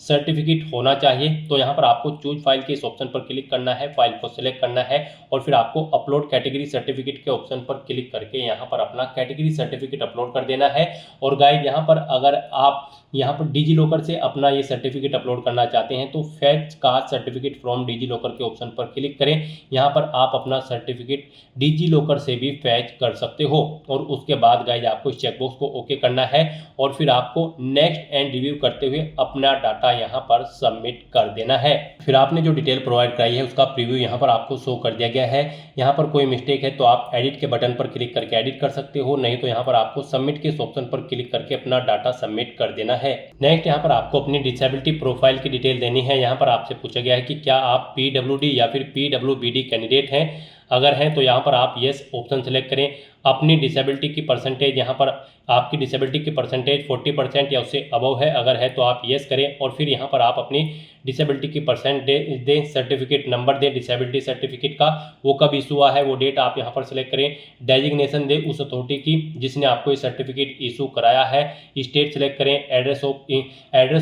सर्टिफिकेट होना चाहिए। तो यहाँ पर आपको चूज फाइल के इस ऑप्शन पर क्लिक करना है, फाइल को सिलेक्ट करना है और फिर आपको अपलोड कैटेगरी सर्टिफिकेट के ऑप्शन पर क्लिक करके यहाँ पर अपना कैटेगरी सर्टिफिकेट अपलोड कर देना है। और गाइस यहाँ पर अगर आप यहाँ पर डिजी लॉकर से अपना ये सर्टिफिकेट अपलोड करना चाहते हैं तो fetch caste certificate from DigiLocker के ऑप्शन पर क्लिक करें। यहाँ पर आप अपना सर्टिफिकेट डिजी लॉकर से भी फैच कर सकते हो। और उसके बाद गाइस आपको इस चेकबॉक्स को ओके करना है और फिर आपको नेक्स्ट एंड रिव्यू करते हुए अपना डाटा यहाँ पर सबमिट कर देना है। फिर आपने जो डिटेल प्रोवाइड कराई है उसका प्रीव्यू यहाँ पर आपको शो कर दिया गया है। यहाँ पर कोई मिस्टेक है तो आप एडिट के बटन पर क्लिक करके एडिट कर सकते हो, नहीं तो यहाँ पर आपको सबमिट के ऑप्शन पर क्लिक करके अपना डाटा सबमिट कर देना है। नेक्स्ट यहाँ पर आपको अपनी डिसेबिलिटी प्रोफाइल की डिटेल देनी है। यहाँ पर आपसे पूछा गया है कि क्या आप PWD या फिर PWBD कैंडिडेट हैं। अगर हैं तो यहाँ पर आप यस ऑप्शन सेलेक्ट करें। अपनी डिसेबिलिटी की परसेंटेज, यहाँ पर आपकी डिसेबिलिटी की परसेंटेज 40% या उससे अबव है, अगर है तो आप यस करें और फिर यहाँ पर आप अपनी डिसेबिलिटी की परसेंटेज दें, सर्टिफिकेट नंबर दें डिसेबिलिटी सर्टिफिकेट का, वो कब इशू हुआ है वो डेट आप यहाँ पर सेलेक्ट करें। डेजिग्नेशन दें उस अथॉरिटी की जिसने आपको ये सर्टिफिकेट इशू कराया है। स्टेट सेलेक्ट करें। एड्रेस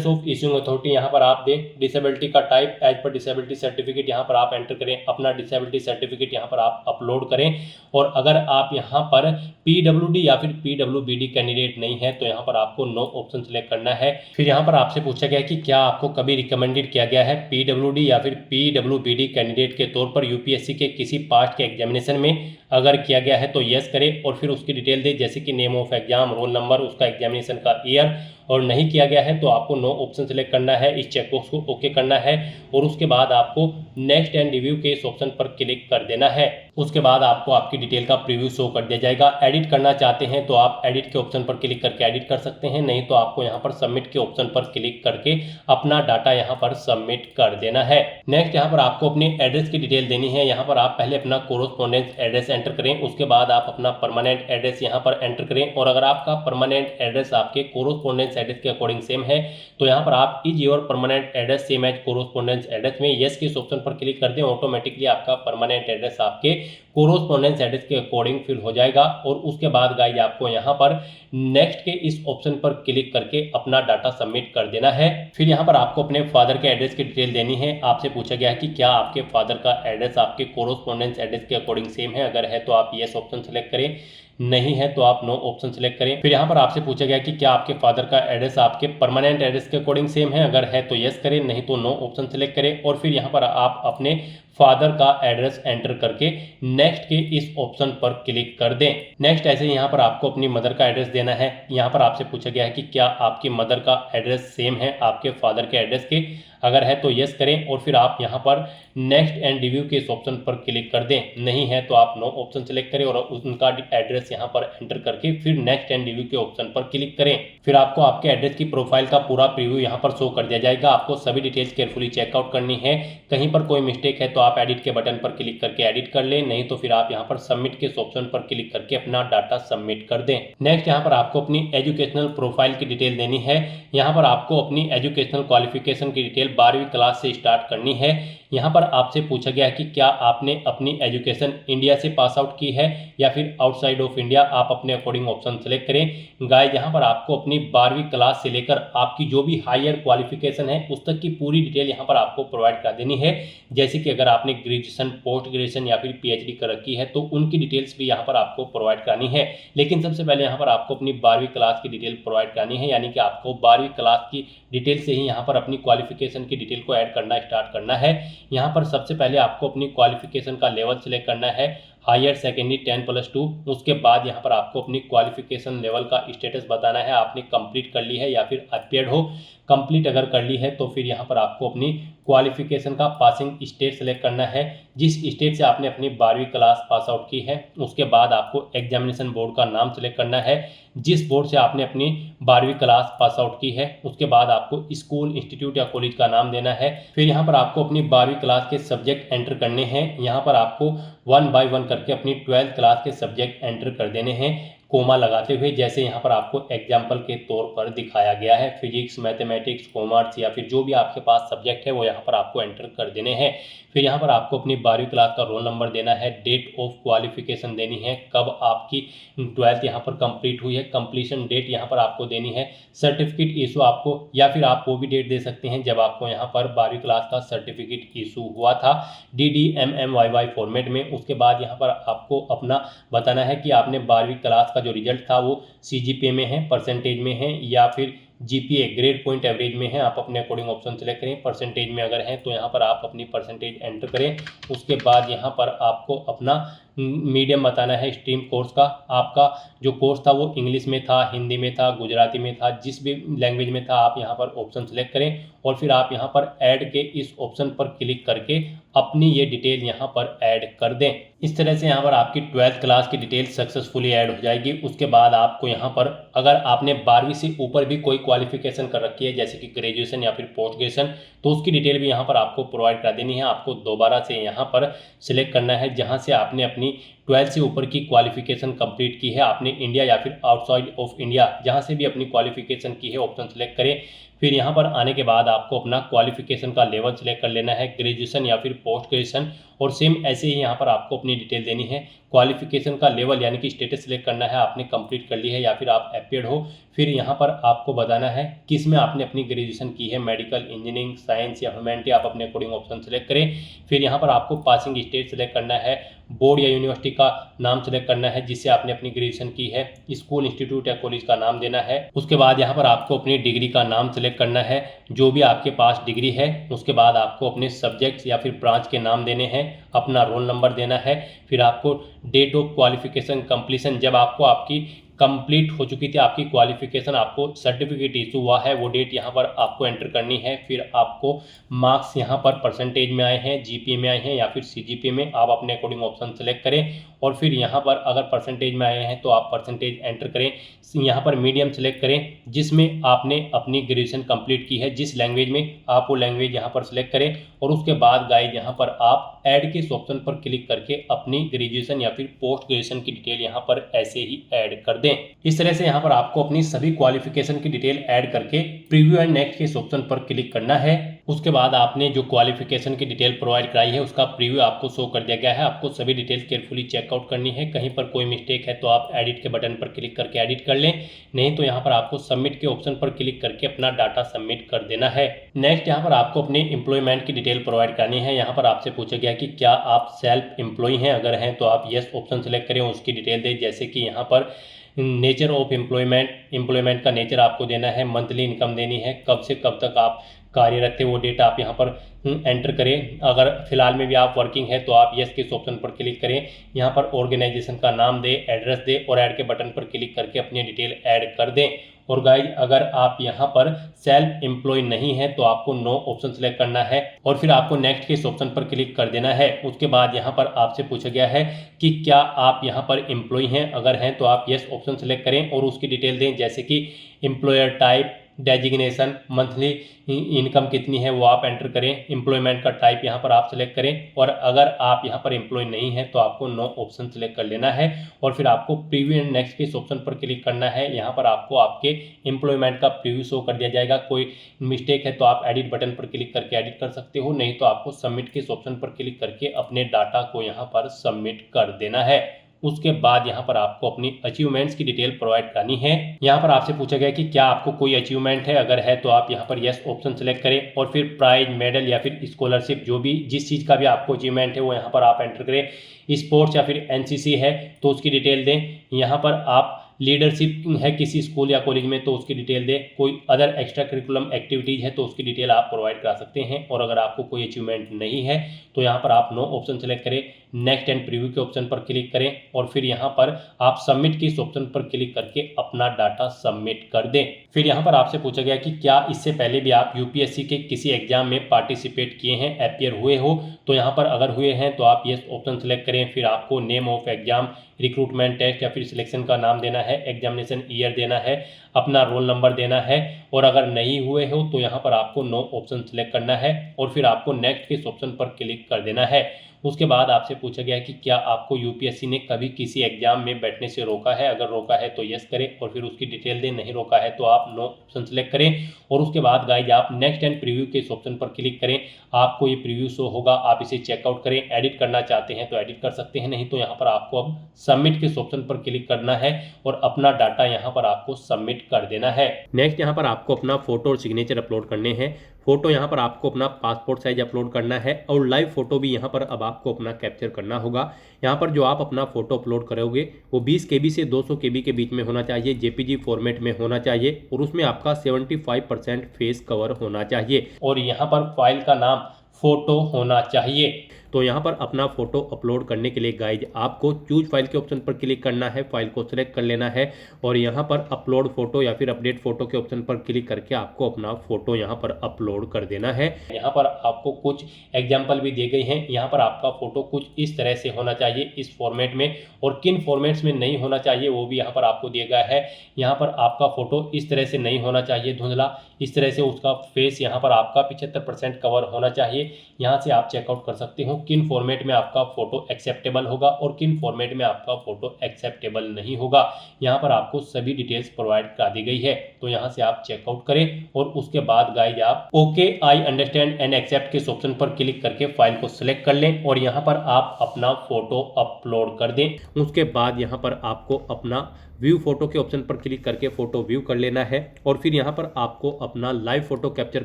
ऑफ इशूइंग अथॉरिटी यहाँ पर आप दें। डिसेबिलिटी का टाइप एज पर डिसेबिलिटी सर्टिफिकेट यहाँ पर आप एंटर करें। अपना डिसेबिलिटी सर्टिफिकेट यहाँ पर आप अपलोड करें। और अगर आप यहाँ पर PWD या फिर PWBD कैंडिडेट नहीं है तो यहाँ पर आपको नो ऑप्शन सेलेक्ट करना है। फिर यहाँ पर आपसे पूछा गया कि क्या आपको कभी रिकमेंडेड किया गया है PWD या फिर PWBD कैंडिडेट के तौर पर UPSC के किसी पास्ट के एग्जामिनेशन में। अगर किया गया है तो यस करें और फिर उसकी डिटेल दें, जैसे कि name of exam, roll number, उसका एग्जामिनेशन का ईयर। और नहीं किया गया है तो आपको नो ऑप्शन सेलेक्ट करना है, इस चेकबॉक्स को ओके करना है और उसके बाद आपको नेक्स्ट एंड रिव्यू के इस ऑप्शन पर क्लिक कर देना है। उसके बाद आपको आपकी डिटेल का प्रीव्यू शो कर दिया जाएगा। एडिट करना चाहते हैं तो आप एडिट के ऑप्शन पर क्लिक करके एडिट कर सकते हैं, नहीं तो आपको यहाँ पर सबमिट के ऑप्शन पर क्लिक करके अपना डाटा यहाँ पर सबमिट कर देना है। नेक्स्ट यहाँ पर आपको अपनी एड्रेस की डिटेल देनी है। यहाँ पर आप पहले अपना कोरोस्पोंडेंस एड्रेस एंटर करें, उसके बाद आप अपना परमानेंट एड्रेस यहाँ पर एंटर करें। और अगर आपका परमानेंट एड्रेस आपके कोरोस्पोंडेंस एड्रेस के अकॉर्डिंग सेम है तो यहाँ पर आप is your permanent address same as correspondence address में यस के ऑप्शन पर क्लिक कर दें। ऑटोमेटिकली आपका परमानेंट एड्रेस आपके कोरोस्पोंडेंस एड्रेस के अकॉर्डिंग फिल हो जाएगा। और उसके बाद गाइस आपको यहाँ पर नेक्स्ट के इस ऑप्शन पर क्लिक करके अपना डाटा सबमिट कर देना है। फिर यहाँ पर आपको अपने फादर के एड्रेस की डिटेल देनी है। आपसे पूछा गया है कि क्या आपके फादर का एड्रेस आपके कोरोस्पोंडेंस एड्रेस के अकॉर्डिंग सेम है। अगर है तो आप यस ऑप्शन सेलेक्ट करें, नहीं है तो आप नो ऑप्शन सेलेक्ट करें। फिर यहाँ पर आपसे पूछा गया कि क्या आपके फादर का एड्रेस आपके परमानेंट एड्रेस के अकॉर्डिंग सेम है। अगर है तो यस करें, नहीं तो नो ऑप्शन सेलेक्ट करें। और फिर यहाँ पर आप अपने फादर का एड्रेस एंटर करके नेक्स्ट के इस ऑप्शन पर क्लिक कर दें। नेक्स्ट ऐसे यहाँ पर आपको अपनी मदर का एड्रेस देना है। यहाँ पर आपसे पूछा गया है कि क्या आपकी मदर का एड्रेस सेम है आपके फादर के एड्रेस के, अगर है तो यस करें और फिर आप यहाँ पर नेक्स्ट एंड रिव्यू के इस ऑप्शन पर क्लिक कर दें। नहीं है तो आप नो ऑप्शन सेलेक्ट करें और उनका एड्रेस यहाँ पर एंटर करके फिर नेक्स्ट एंड रिव्यू के ऑप्शन पर क्लिक करें। फिर आपको आपके एड्रेस की प्रोफाइल का पूरा प्रीव्यू यहाँ पर शो कर दिया जाएगा। आपको सभी डिटेल्स केयरफुली चेकआउट करनी है। कहीं पर कोई मिस्टेक है तो आप एडिट के बटन पर क्लिक करके एडिट कर लें, नहीं तो फिर आप यहाँ पर सबमिट के ऑप्शन पर क्लिक करके अपना डाटा सबमिट कर दें। नेक्स्ट यहाँ पर आपको अपनी एजुकेशनल प्रोफाइल की डिटेल देनी है। यहाँ पर आपको अपनी एजुकेशनल क्वालिफिकेशन की डिटेल 12वीं क्लास से स्टार्ट करनी है। यहाँ पर आपसे पूछा गया है कि क्या आपने अपनी एजुकेशन इंडिया से पास आउट की है या फिर आउटसाइड ऑफ इंडिया, आप अपने अकॉर्डिंग ऑप्शन सेलेक्ट करें। गाइस यहाँ पर आपको अपनी 12वीं क्लास से लेकर आपकी जो भी हायर क्वालिफिकेशन है उस तक की पूरी डिटेल यहाँ पर आपको प्रोवाइड करा देनी है। जैसे कि अगर आपने ग्रेजुएशन, पोस्ट ग्रेजुएशन या फिर पीएचडी कर रखी है तो उनकी डिटेल्स भी यहाँ पर आपको प्रोवाइड करानी है। लेकिन सबसे पहले यहाँ पर आपको अपनी 12वीं क्लास की डिटेल प्रोवाइड करानी है, यानी कि आपको 12वीं क्लास की डिटेल से ही यहाँ पर अपनी क्वालिफिकेशन की डिटेल को ऐड करना स्टार्ट करना है। यहाँ पर सबसे पहले आपको अपनी क्वालिफिकेशन का लेवल सिलेक्ट करना है, हायर सेकेंडरी 10+2। उसके बाद यहाँ पर आपको अपनी क्वालिफिकेशन लेवल का स्टेटस बताना है, आपने कंप्लीट कर ली है या फिर अपियर्ड हो। कंप्लीट अगर कर ली है तो फिर यहाँ पर आपको अपनी क्वालिफिकेशन का पासिंग स्टेट सेलेक्ट करना है, जिस स्टेट से आपने अपनी 12वीं क्लास पास आउट की है। उसके बाद आपको एग्जामिनेशन बोर्ड का नाम सेलेक्ट करना है, जिस बोर्ड से आपने अपनी 12वीं क्लास पास आउट की है। उसके बाद आपको स्कूल, इंस्टीट्यूट या कॉलेज का नाम देना है। फिर यहाँ पर आपको अपनी 12वीं क्लास के सब्जेक्ट एंटर करने हैं। यहाँ पर आपको 1 बाय 1 करके अपनी 12th क्लास के सब्जेक्ट एंटर कर देने हैं, कोमा लगाते हुए, जैसे यहाँ पर आपको एग्जाम्पल के तौर पर दिखाया गया है। फिजिक्स, मैथमेटिक्स, कॉमर्स या फिर जो भी आपके पास सब्जेक्ट है वो यहाँ पर आपको एंटर कर देने हैं। फिर यहाँ पर आपको अपनी 12वीं क्लास का रोल नंबर देना है, डेट ऑफ क्वालिफिकेशन देनी है, कब आपकी 12th यहाँ पर कंप्लीट हुई है, कंप्लीशन डेट यहाँ पर आपको देनी है, सर्टिफिकेट इशू आपको, या फिर आप वो भी डेट दे सकते हैं जब आपको यहाँ पर 12वीं क्लास का सर्टिफिकेट इशू हुआ था DDMMYY फॉर्मेट में। उसके बाद यहाँ पर आपको अपना बताना है कि आपने 12वीं क्लास का जो रिजल्ट था वो CGPA में है, परसेंटेज में है या फिर GPA ग्रेड पॉइंट एवरेज में है। आप अपने अकॉर्डिंग ऑप्शन सेलेक्ट करें। परसेंटेज में अगर है तो यहाँ पर आप अपनी परसेंटेज एंटर करें। उसके बाद यहाँ पर आपको अपना मीडियम बताना है, स्ट्रीम कोर्स का। आपका जो कोर्स था वो इंग्लिश में था, हिंदी में था, गुजराती में था, जिस भी लैंग्वेज में था आप यहाँ पर ऑप्शन सेलेक्ट करें और फिर आप यहाँ पर ऐड के इस ऑप्शन पर क्लिक करके अपनी ये डिटेल यहाँ पर ऐड कर दें। इस तरह से यहाँ पर आपकी 12th क्लास की डिटेल सक्सेसफुली ऐड हो जाएगी। उसके बाद आपको यहाँ पर अगर आपने 12वीं से ऊपर भी कोई क्वालिफिकेशन कर रखी है जैसे कि ग्रेजुएशन या फिर पोस्ट ग्रेजुएशन, तो उसकी डिटेल भी यहाँ पर आपको प्रोवाइड करा देनी है। आपको दोबारा से यहाँ पर सिलेक्ट करना है जहाँ से आपने अपनी 12th से ऊपर की क्वालिफिकेशन कंप्लीट की है, आपने इंडिया या फिर आउटसाइड ऑफ इंडिया जहाँ से भी अपनी क्वालिफिकेशन की है ऑप्शन सेलेक्ट करें। फिर यहाँ पर आने के बाद आपको अपना क्वालिफिकेशन का लेवल सेलेक्ट कर लेना है, ग्रेजुएशन या फिर पोस्ट ग्रेजुएशन, और सेम ऐसे ही यहाँ पर आपको अपनी डिटेल देनी है। क्वालिफिकेशन का लेवल यानी कि स्टेटस सेलेक्ट करना है, आपने कंप्लीट कर ली है या फिर आप अपियर्ड हो। फिर यहाँ पर आपको बताना है किस में आपने अपनी ग्रेजुएशन की है, मेडिकल, इंजीनियरिंग, साइंस या ह्यूमैनिटी, आप अपने अकॉर्डिंग ऑप्शन सेलेक्ट करें। फिर यहाँ पर आपको पासिंग स्टेट सेलेक्ट करना है, बोर्ड या यूनिवर्सिटी का नाम सेलेक्ट करना है जिससे आपने अपनी ग्रेजुएशन की है, स्कूल, इंस्टीट्यूट या कॉलेज का नाम देना है। उसके बाद यहाँ पर आपको अपनी डिग्री का नाम सेलेक्ट करना है, जो भी आपके पास डिग्री है। उसके बाद आपको अपने सब्जेक्ट्स या फिर ब्रांच के नाम देने हैं, अपना रोल नंबर देना है। फिर आपको डेट ऑफ क्वालिफिकेशन कंप्लीशन, जब आपको आपकी कंप्लीट हो चुकी थी आपकी क्वालिफिकेशन, आपको सर्टिफिकेट इशू हुआ है, वो डेट यहाँ पर आपको एंटर करनी है। फिर आपको मार्क्स यहाँ पर परसेंटेज में आए हैं, GPA में आए हैं या फिर CGPA में, आप अपने अकॉर्डिंग ऑप्शन सेलेक्ट करें। और फिर यहाँ पर अगर परसेंटेज में आए हैं तो आप परसेंटेज एंटर करें। यहाँ पर मीडियम सेलेक्ट करें जिसमें आपने अपनी ग्रेजुएशन कंप्लीट की है, जिस लैंग्वेज में आप वो लैंग्वेज यहाँ पर सेलेक्ट करें। और उसके बाद गाइस यहाँ पर आप ऐड के इस ऑप्शन पर क्लिक करके अपनी ग्रेजुएशन या फिर पोस्ट ग्रेजुएशन की डिटेल यहाँ पर ऐसे ही ऐड कर दें। इस तरह से यहाँ पर आपको अपनी सभी क्वालिफिकेशन की डिटेल ऐड करके प्रीव्यू एंड नेक्स्ट के इस ऑप्शन पर क्लिक करना है। उसके बाद आपने जो क्वालिफिकेशन की डिटेल प्रोवाइड कराई है उसका प्रीव्यू आपको शो कर दिया गया है। आपको सभी डिटेल केयरफुली चेकआउट करनी है। कहीं पर कोई मिस्टेक है तो आप एडिट के बटन पर क्लिक करके एडिट कर लें, नहीं तो यहाँ पर आपको सबमिट के ऑप्शन पर क्लिक करके अपना डाटा सबमिट कर देना है। नेक्स्ट यहाँ पर आपको अपने एम्प्लॉयमेंट की डिटेल प्रोवाइड करनी है। यहाँ पर आपसे पूछा गया कि क्या आप सेल्फ एम्प्लॉय हैं, अगर हैं तो आप येस ऑप्शन सेलेक्ट करें, उसकी डिटेल दें। जैसे कि यहाँ पर नेचर ऑफ एम्प्लॉयमेंट का नेचर आपको देना है, मंथली इनकम देनी है, कब से कब तक आप कार्यरत थे वो डेटा आप यहाँ पर एंटर करें। अगर फिलहाल में भी आप वर्किंग है तो आप यस के इस ऑप्शन पर क्लिक करें, यहाँ पर ऑर्गेनाइजेशन का नाम दें, एड्रेस दें और ऐड के बटन पर क्लिक करके अपनी डिटेल ऐड कर दें। और गाइज अगर आप यहाँ पर सेल्फ एम्प्लॉय नहीं है तो आपको नो ऑप्शन सेलेक्ट करना है और फिर आपको नेक्स्ट के इस ऑप्शन पर क्लिक कर देना है। उसके बाद यहाँ पर आपसे पूछा गया है कि क्या आप यहाँ पर एम्प्लॉय हैं, अगर हैं तो आप यस ऑप्शन सेलेक्ट करें और उसकी डिटेल दें, जैसे कि employer type, designation, monthly income कितनी है वो आप एंटर करें, एम्प्लॉयमेंट का टाइप यहाँ पर आप सेलेक्ट करें। और अगर आप यहाँ पर एम्प्लॉय नहीं है तो आपको नो ऑप्शन सेलेक्ट कर लेना है और फिर आपको प्रीव्यू एंड नेक्स्ट के इस ऑप्शन पर क्लिक करना है। यहाँ पर आपको आपके एम्प्लॉयमेंट का प्रीव्यू शो कर दिया जाएगा। कोई मिस्टेक है तो आप एडिट बटन पर क्लिक करके एडिट कर सकते हो, नहीं तो आपको सबमिट के इस ऑप्शन पर क्लिक करके अपने डाटा को यहाँ पर सबमिट कर देना है। उसके बाद यहाँ पर आपको अपनी अचीवमेंट्स की डिटेल प्रोवाइड करनी है। यहाँ पर आपसे पूछा गया कि क्या आपको कोई अचीवमेंट है, अगर है तो आप यहाँ पर यस ऑप्शन सेलेक्ट करें और फिर प्राइज, मेडल या फिर स्कॉलरशिप, जो भी जिस चीज़ का भी आपको अचीवमेंट है वो यहाँ पर आप एंटर करें। स्पोर्ट्स या फिर एनसीसी है तो उसकी डिटेल दें। यहाँ पर आप लीडरशिप है किसी स्कूल या कॉलेज में तो उसकी डिटेल दें। कोई अदर एक्स्ट्रा करिकुलम एक्टिविटीज़ है तो उसकी डिटेल आप प्रोवाइड करा सकते हैं। और अगर आपको कोई अचीवमेंट नहीं है तो यहाँ पर आप नो ऑप्शन सेलेक्ट करें, नेक्स्ट एंड प्रीव्यू के ऑप्शन पर क्लिक करें और फिर यहाँ पर आप सबमिट के इस ऑप्शन पर क्लिक करके अपना डाटा सबमिट कर दें। फिर यहाँ पर आपसे पूछा गया कि क्या इससे पहले भी आप यूपीएससी के किसी एग्जाम में पार्टिसिपेट किए हैं, अपीयर हुए हो, तो यहाँ पर अगर हुए हैं तो आप यस ऑप्शन सेलेक्ट करें। फिर आपको name of exam, recruitment test या फिर सिलेक्शन का नाम देना है, एग्जामिनेशन ईयर देना है, अपना रोल नंबर देना है। और अगर नहीं हुए हो तो यहाँ पर आपको नो ऑप्शन सेलेक्ट करना है और फिर आपको नेक्स्ट के इस ऑप्शन पर क्लिक कर देना है। उसके बाद आपसे पूछा गया कि क्या आपको यूपीएससी ने कभी किसी एग्जाम में बैठने से रोका है, अगर रोका है तो यस करें और फिर उसकी डिटेल दें, नहीं रोका है तो आप नो ऑप्शन सेलेक्ट करें। और उसके बाद गाइज आप नेक्स्ट एंड प्रीव्यू के इस ऑप्शन पर क्लिक करें, आपको ये प्रीव्यू शो होगा, आप इसे चेकआउट करें। एडिट करना चाहते हैं तो एडिट कर सकते हैं, नहीं तो यहाँ पर आपको अब सबमिट के इस ऑप्शन पर क्लिक करना है और अपना डाटा यहाँ पर आपको सबमिट कर देना है। नेक्स्ट यहाँ पर आपको अपना फोटो और सिग्नेचर अपलोड करने हैं। फोटो यहाँ पर आपको अपना पासपोर्ट साइज अपलोड करना है और लाइव फोटो भी यहाँ पर अब आपको अपना कैप्चर करना होगा। यहाँ पर जो आप अपना फोटो अपलोड करोगे वो 20 KB से 200 KB के बीच में होना चाहिए, जेपीजी फॉर्मेट में होना चाहिए और उसमें आपका 75% फेस कवर होना चाहिए और यहाँ पर फाइल का नाम फोटो होना चाहिए। तो यहाँ पर अपना फोटो अपलोड करने के लिए गाइज आपको चूज फाइल के ऑप्शन पर क्लिक करना है, फाइल को सिलेक्ट कर लेना है और यहाँ पर अपलोड फोटो या फिर अपडेट फोटो के ऑप्शन पर क्लिक करके आपको अपना फोटो यहाँ पर अपलोड कर देना है। यहाँ पर आपको कुछ एग्जाम्पल भी दिए गए हैं। यहाँ पर आपका फोटो कुछ इस तरह से होना चाहिए, इस फॉर्मेट में, और किन फॉर्मेट्स में नहीं होना चाहिए वो भी यहाँ पर आपको दिया गया है। यहाँ पर आपका फोटो इस तरह से नहीं होना चाहिए धुंधला, इस तरह से उसका फेस यहाँ पर आपका 75% कवर होना चाहिए। यहाँ से आप चेकआउट कर सकते हो किन फॉर्मेट में आपका फोटो एक्सेप्टेबल होगा और किन फॉर्मेट में आपका फोटो एक्सेप्टेबल नहीं होगा। यहाँ पर आपको सभी डिटेल्स प्रोवाइड कर दी गई है, तो यहाँ से आप चेकआउट करें और उसके बाद गाइज आप okay I understand and accept के ऑप्शन पर क्लिक करके फाइल को सिलेक्ट कर लें और यहाँ पर आप अपना फोटो अपलोड कर दें। उसके बाद यहाँ पर आपको अपना व्यू फोटो के ऑप्शन पर क्लिक करके फोटो व्यू कर लेना है और फिर यहाँ पर आपको अपना लाइव फोटो कैप्चर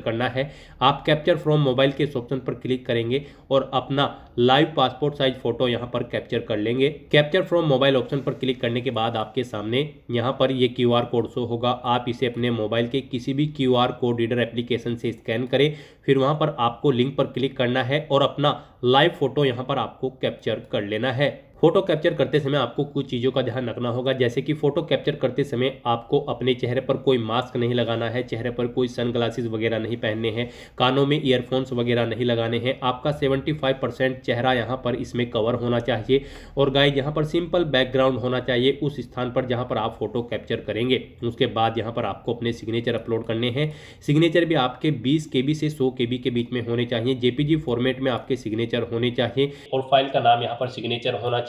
करना है। आप कैप्चर फ्रॉम मोबाइल के ऑप्शन पर क्लिक करेंगे और अपना लाइव पासपोर्ट साइज फोटो यहाँ पर कैप्चर कर लेंगे। कैप्चर फ्रॉम मोबाइल ऑप्शन पर क्लिक करने के बाद आपके सामने यहाँ पर ये QR कोड शो होगा। आप इसे अपने मोबाइल के किसी भी QR कोड रीडर एप्लीकेशन से स्कैन करें, फिर वहाँ पर आपको लिंक पर क्लिक करना है और अपना लाइव फोटो यहाँ पर आपको कैप्चर कर लेना है। फोटो कैप्चर करते समय आपको कुछ चीज़ों का ध्यान रखना होगा, जैसे कि फोटो कैप्चर करते समय आपको अपने चेहरे पर कोई मास्क नहीं लगाना है, चेहरे पर कोई सनग्लासेस वगैरह नहीं पहनने हैं, कानों में ईयरफोन्स वगैरह नहीं लगाने हैं। आपका 75% चेहरा यहाँ पर इसमें कवर होना चाहिए और गाइस यहाँ पर सिंपल बैकग्राउंड होना चाहिए उस स्थान पर जहाँ पर आप फोटो कैप्चर करेंगे। उसके बाद यहाँ पर आपको अपने सिग्नेचर अपलोड करने हैं। सिग्नेचर भी आपके 20 KB से 100 KB के बीच में होने चाहिए, जेपीजी फॉर्मेट में आपके सिग्नेचर होने चाहिए और फाइल का नाम यहाँ पर सिग्नेचर होना चाहिए।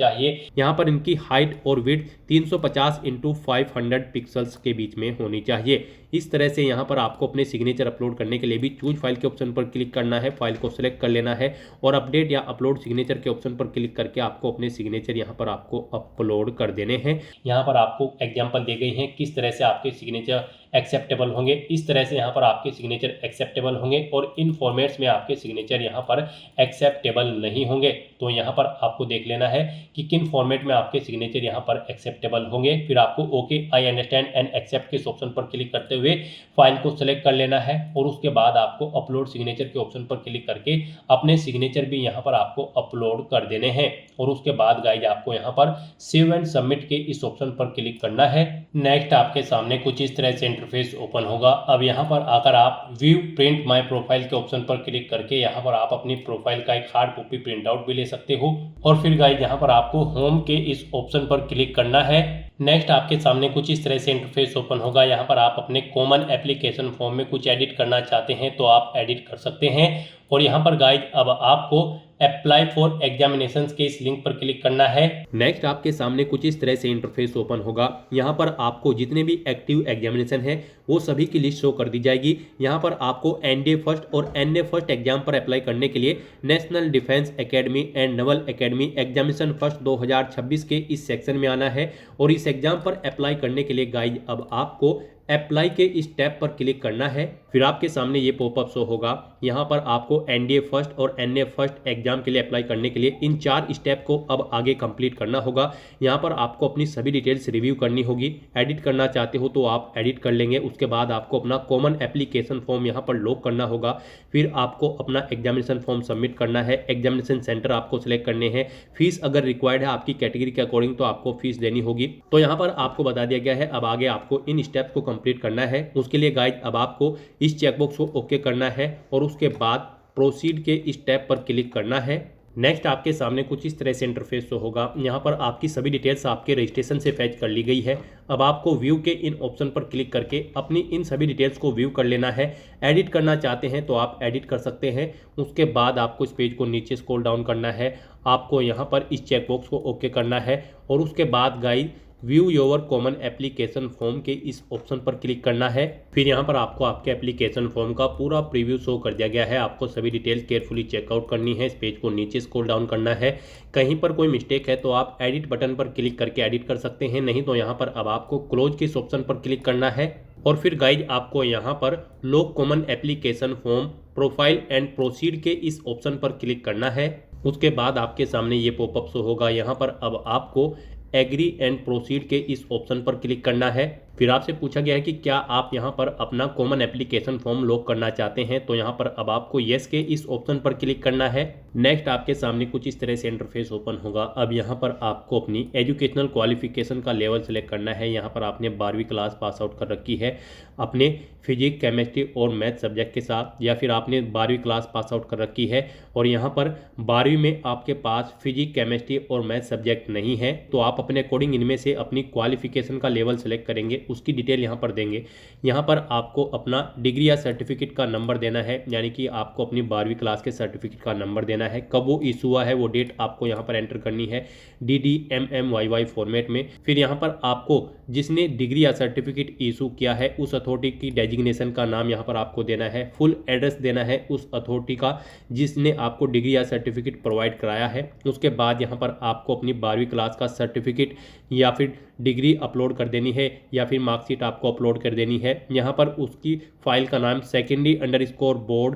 यहाँ पर इनकी हाइट और विड्थ 350x500 पिक्सल्स के बीच में होनी चाहिए। इस तरह से यहाँ पर आपको अपने सिग्नेचर अपलोड करने के लिए भी चूज फाइल के ऑप्शन पर क्लिक करना है, फाइल को सिलेक्ट कर लेना है और अपडेट या अपलोड सिग्नेचर के ऑप्शन पर क्लिक करके आपको अपने सिग्नेचर यहाँ पर आपको अपलोड कर देने हैं। यहाँ पर आपको एग्जाम्पल दिए गए हैं किस तरह से आपके सिग्नेचर एक्सेप्टेबल होंगे। इस तरह से यहाँ पर आपके सिग्नेचर एक्सेप्टेबल होंगे और इन फॉर्मेट्स में आपके सिग्नेचर यहाँ पर एक्सेप्टेबल नहीं होंगे। तो यहाँ पर आपको देख लेना है कि किन फॉर्मेट में आपके सिग्नेचर यहाँ पर एक्सेप्टेबल होंगे। फिर आपको okay, I understand and accept के ऑप्शन पर क्लिक करते हुए फाइल को सिलेक्ट कर लेना है और उसके बाद आपको अपलोड सिग्नेचर के ऑप्शन पर क्लिक करके अपने सिग्नेचर भी यहाँ पर आपको अपलोड कर देने हैं। और उसके बाद गाइज आपको यहाँ पर सेव एंड सबमिट के इस ऑप्शन पर क्लिक करना है। नेक्स्ट आपके सामने कुछ इस तरह से इंटरफेस ओपन होगा। अब यहाँ पर आकर आप व्यू प्रिंट माय प्रोफाइल के ऑप्शन पर क्लिक करके यहाँ पर आप अपनी प्रोफाइल का एक हार्ड कॉपी प्रिंट आउट भी ले सकते हो। और फिर गाइज यहाँ पर आपको होम के इस ऑप्शन पर क्लिक करना है। नेक्स्ट आपके सामने कुछ इस तरह से इंटरफेस ओपन होगा। यहाँ पर आप अपने कॉमन एप्लीकेशन फॉर्म में कुछ एडिट करना चाहते हैं तो आप एडिट कर सकते हैं। और यहाँ पर गाइज अब आपको अप्लाई फॉर एग्जामिनेशंस के इस लिंक पर क्लिक करना है। नेक्स्ट आपके सामने कुछ इस तरह से इंटरफेस ओपन होगा। यहाँ पर आपको जितने भी एक्टिव एग्जामिनेशन है वो सभी की लिस्ट शो कर दी जाएगी। यहाँ पर आपको एनडीए फर्स्ट और एनए फर्स्ट एग्जाम पर अप्लाई करने के लिए national defence academy and naval academy examination first 2026 के इस सेक्शन में आना है। और इस एग्जाम पर अप्लाई करने के लिए गाइज अब आपको अप्लाई के इस टैब पर क्लिक करना है। फिर आपके सामने ये पॉपअप शो होगा। यहाँ पर आपको एनडीए फर्स्ट और एनए फर्स्ट एग्जाम के लिए अप्लाई करने के लिए इन 4 स्टेप को अब आगे कंप्लीट करना होगा। यहाँ पर आपको अपनी सभी डिटेल्स रिव्यू करनी होगी। एडिट करना चाहते हो तो आप एडिट कर लेंगे। उसके बाद आपको अपना कॉमन एप्लीकेशन फॉर्म यहाँ पर लॉग करना होगा। फिर आपको अपना एग्जामिनेशन फॉर्म सबमिट करना है। एग्जामिनेशन सेंटर आपको सिलेक्ट करने हैं। फीस अगर रिक्वायर्ड है आपकी कैटेगरी के अकॉर्डिंग तो आपको फीस देनी होगी। तो यहाँ पर आपको बता दिया गया है अब आगे आपको इन स्टेप्स को कंप्लीट करना है। उसके लिए गाइज अब आपको इस चेकबॉक्स को ओके करना है और उसके बाद प्रोसीड के इस टैब पर क्लिक करना है। नेक्स्ट आपके सामने कुछ इस तरह से इंटरफेस शो होगा। यहाँ पर आपकी सभी डिटेल्स आपके रजिस्ट्रेशन से फैच कर ली गई है। अब आपको व्यू के इन ऑप्शन पर क्लिक करके अपनी इन सभी डिटेल्स को व्यू कर लेना है। एडिट करना चाहते हैं तो आप एडिट कर सकते हैं। उसके बाद आपको इस पेज को नीचे स्क्रॉल डाउन करना है। आपको यहाँ पर इस चेकबॉक्स को ओके करना है और उसके बाद guys view your common application form के इस ऑप्शन पर क्लिक करना है। फिर यहाँ पर आपको आपके एप्लीकेशन फॉर्म का पूरा प्रीव्यू शो कर दिया गया है। आपको सभी डिटेल्स केयरफुली चेकआउट करनी है। इस पेज को नीचे स्क्रॉल डाउन करना है। कहीं पर कोई मिस्टेक है तो आप एडिट बटन पर क्लिक करके एडिट कर सकते हैं, नहीं तो यहाँ पर अब आपको क्लोज के इस ऑप्शन पर क्लिक करना है। और फिर गाइज आपको यहाँ पर log common application form profile and proceed के इस ऑप्शन पर क्लिक करना है। उसके बाद आपके सामने ये पॉपअप शो होगा। यहाँ पर अब आपको एग्री एंड प्रोसीड के इस ऑप्शन पर क्लिक करना है। फिर आपसे पूछा गया है कि क्या आप यहाँ पर अपना कॉमन एप्लीकेशन फॉर्म लॉक करना चाहते हैं, तो यहाँ पर अब आपको येस के इस ऑप्शन पर क्लिक करना है। नेक्स्ट आपके सामने कुछ इस तरह से इंटरफेस ओपन होगा। अब यहाँ पर आपको अपनी एजुकेशनल क्वालिफिकेशन का लेवल सेलेक्ट करना है। यहाँ पर आपने 12वीं क्लास पास आउट कर रखी है अपने फिजिक्स, केमिस्ट्री और मैथ सब्जेक्ट के साथ, या फिर आपने 12वीं क्लास पास आउट कर रखी है और यहाँ पर 12वीं में आपके पास फिजिक्स, केमिस्ट्री और मैथ सब्जेक्ट नहीं है, तो आप अपने अकॉर्डिंग इनमें से अपनी क्वालिफिकेशन का लेवल सेलेक्ट करेंगे, उसकी डिटेल यहाँ पर देंगे। यहाँ पर आपको अपना डिग्री या सर्टिफिकेट का नंबर देना है, यानी कि आपको अपनी 12वीं क्लास के सर्टिफिकेट का नंबर देना है। कब वो इशू हुआ है वो डेट आपको यहाँ पर एंटर करनी है DDMMYY फॉर्मेट में। फिर यहाँ पर आपको जिसने डिग्री या सर्टिफिकेट इशू किया है उस अथॉरिटी की डेजिग्नेशन का नाम यहाँ पर आपको देना है। फुल एड्रेस देना है उस अथॉरिटी का जिसने आपको डिग्री या सर्टिफिकेट प्रोवाइड कराया है। उसके बाद यहाँ पर आपको अपनी 12वीं क्लास का सर्टिफिकेट या फिर डिग्री अपलोड कर देनी है या फिर मार्कशीट आपको अपलोड कर देनी है। यहाँ पर उसकी फाइल का नाम secondary_board_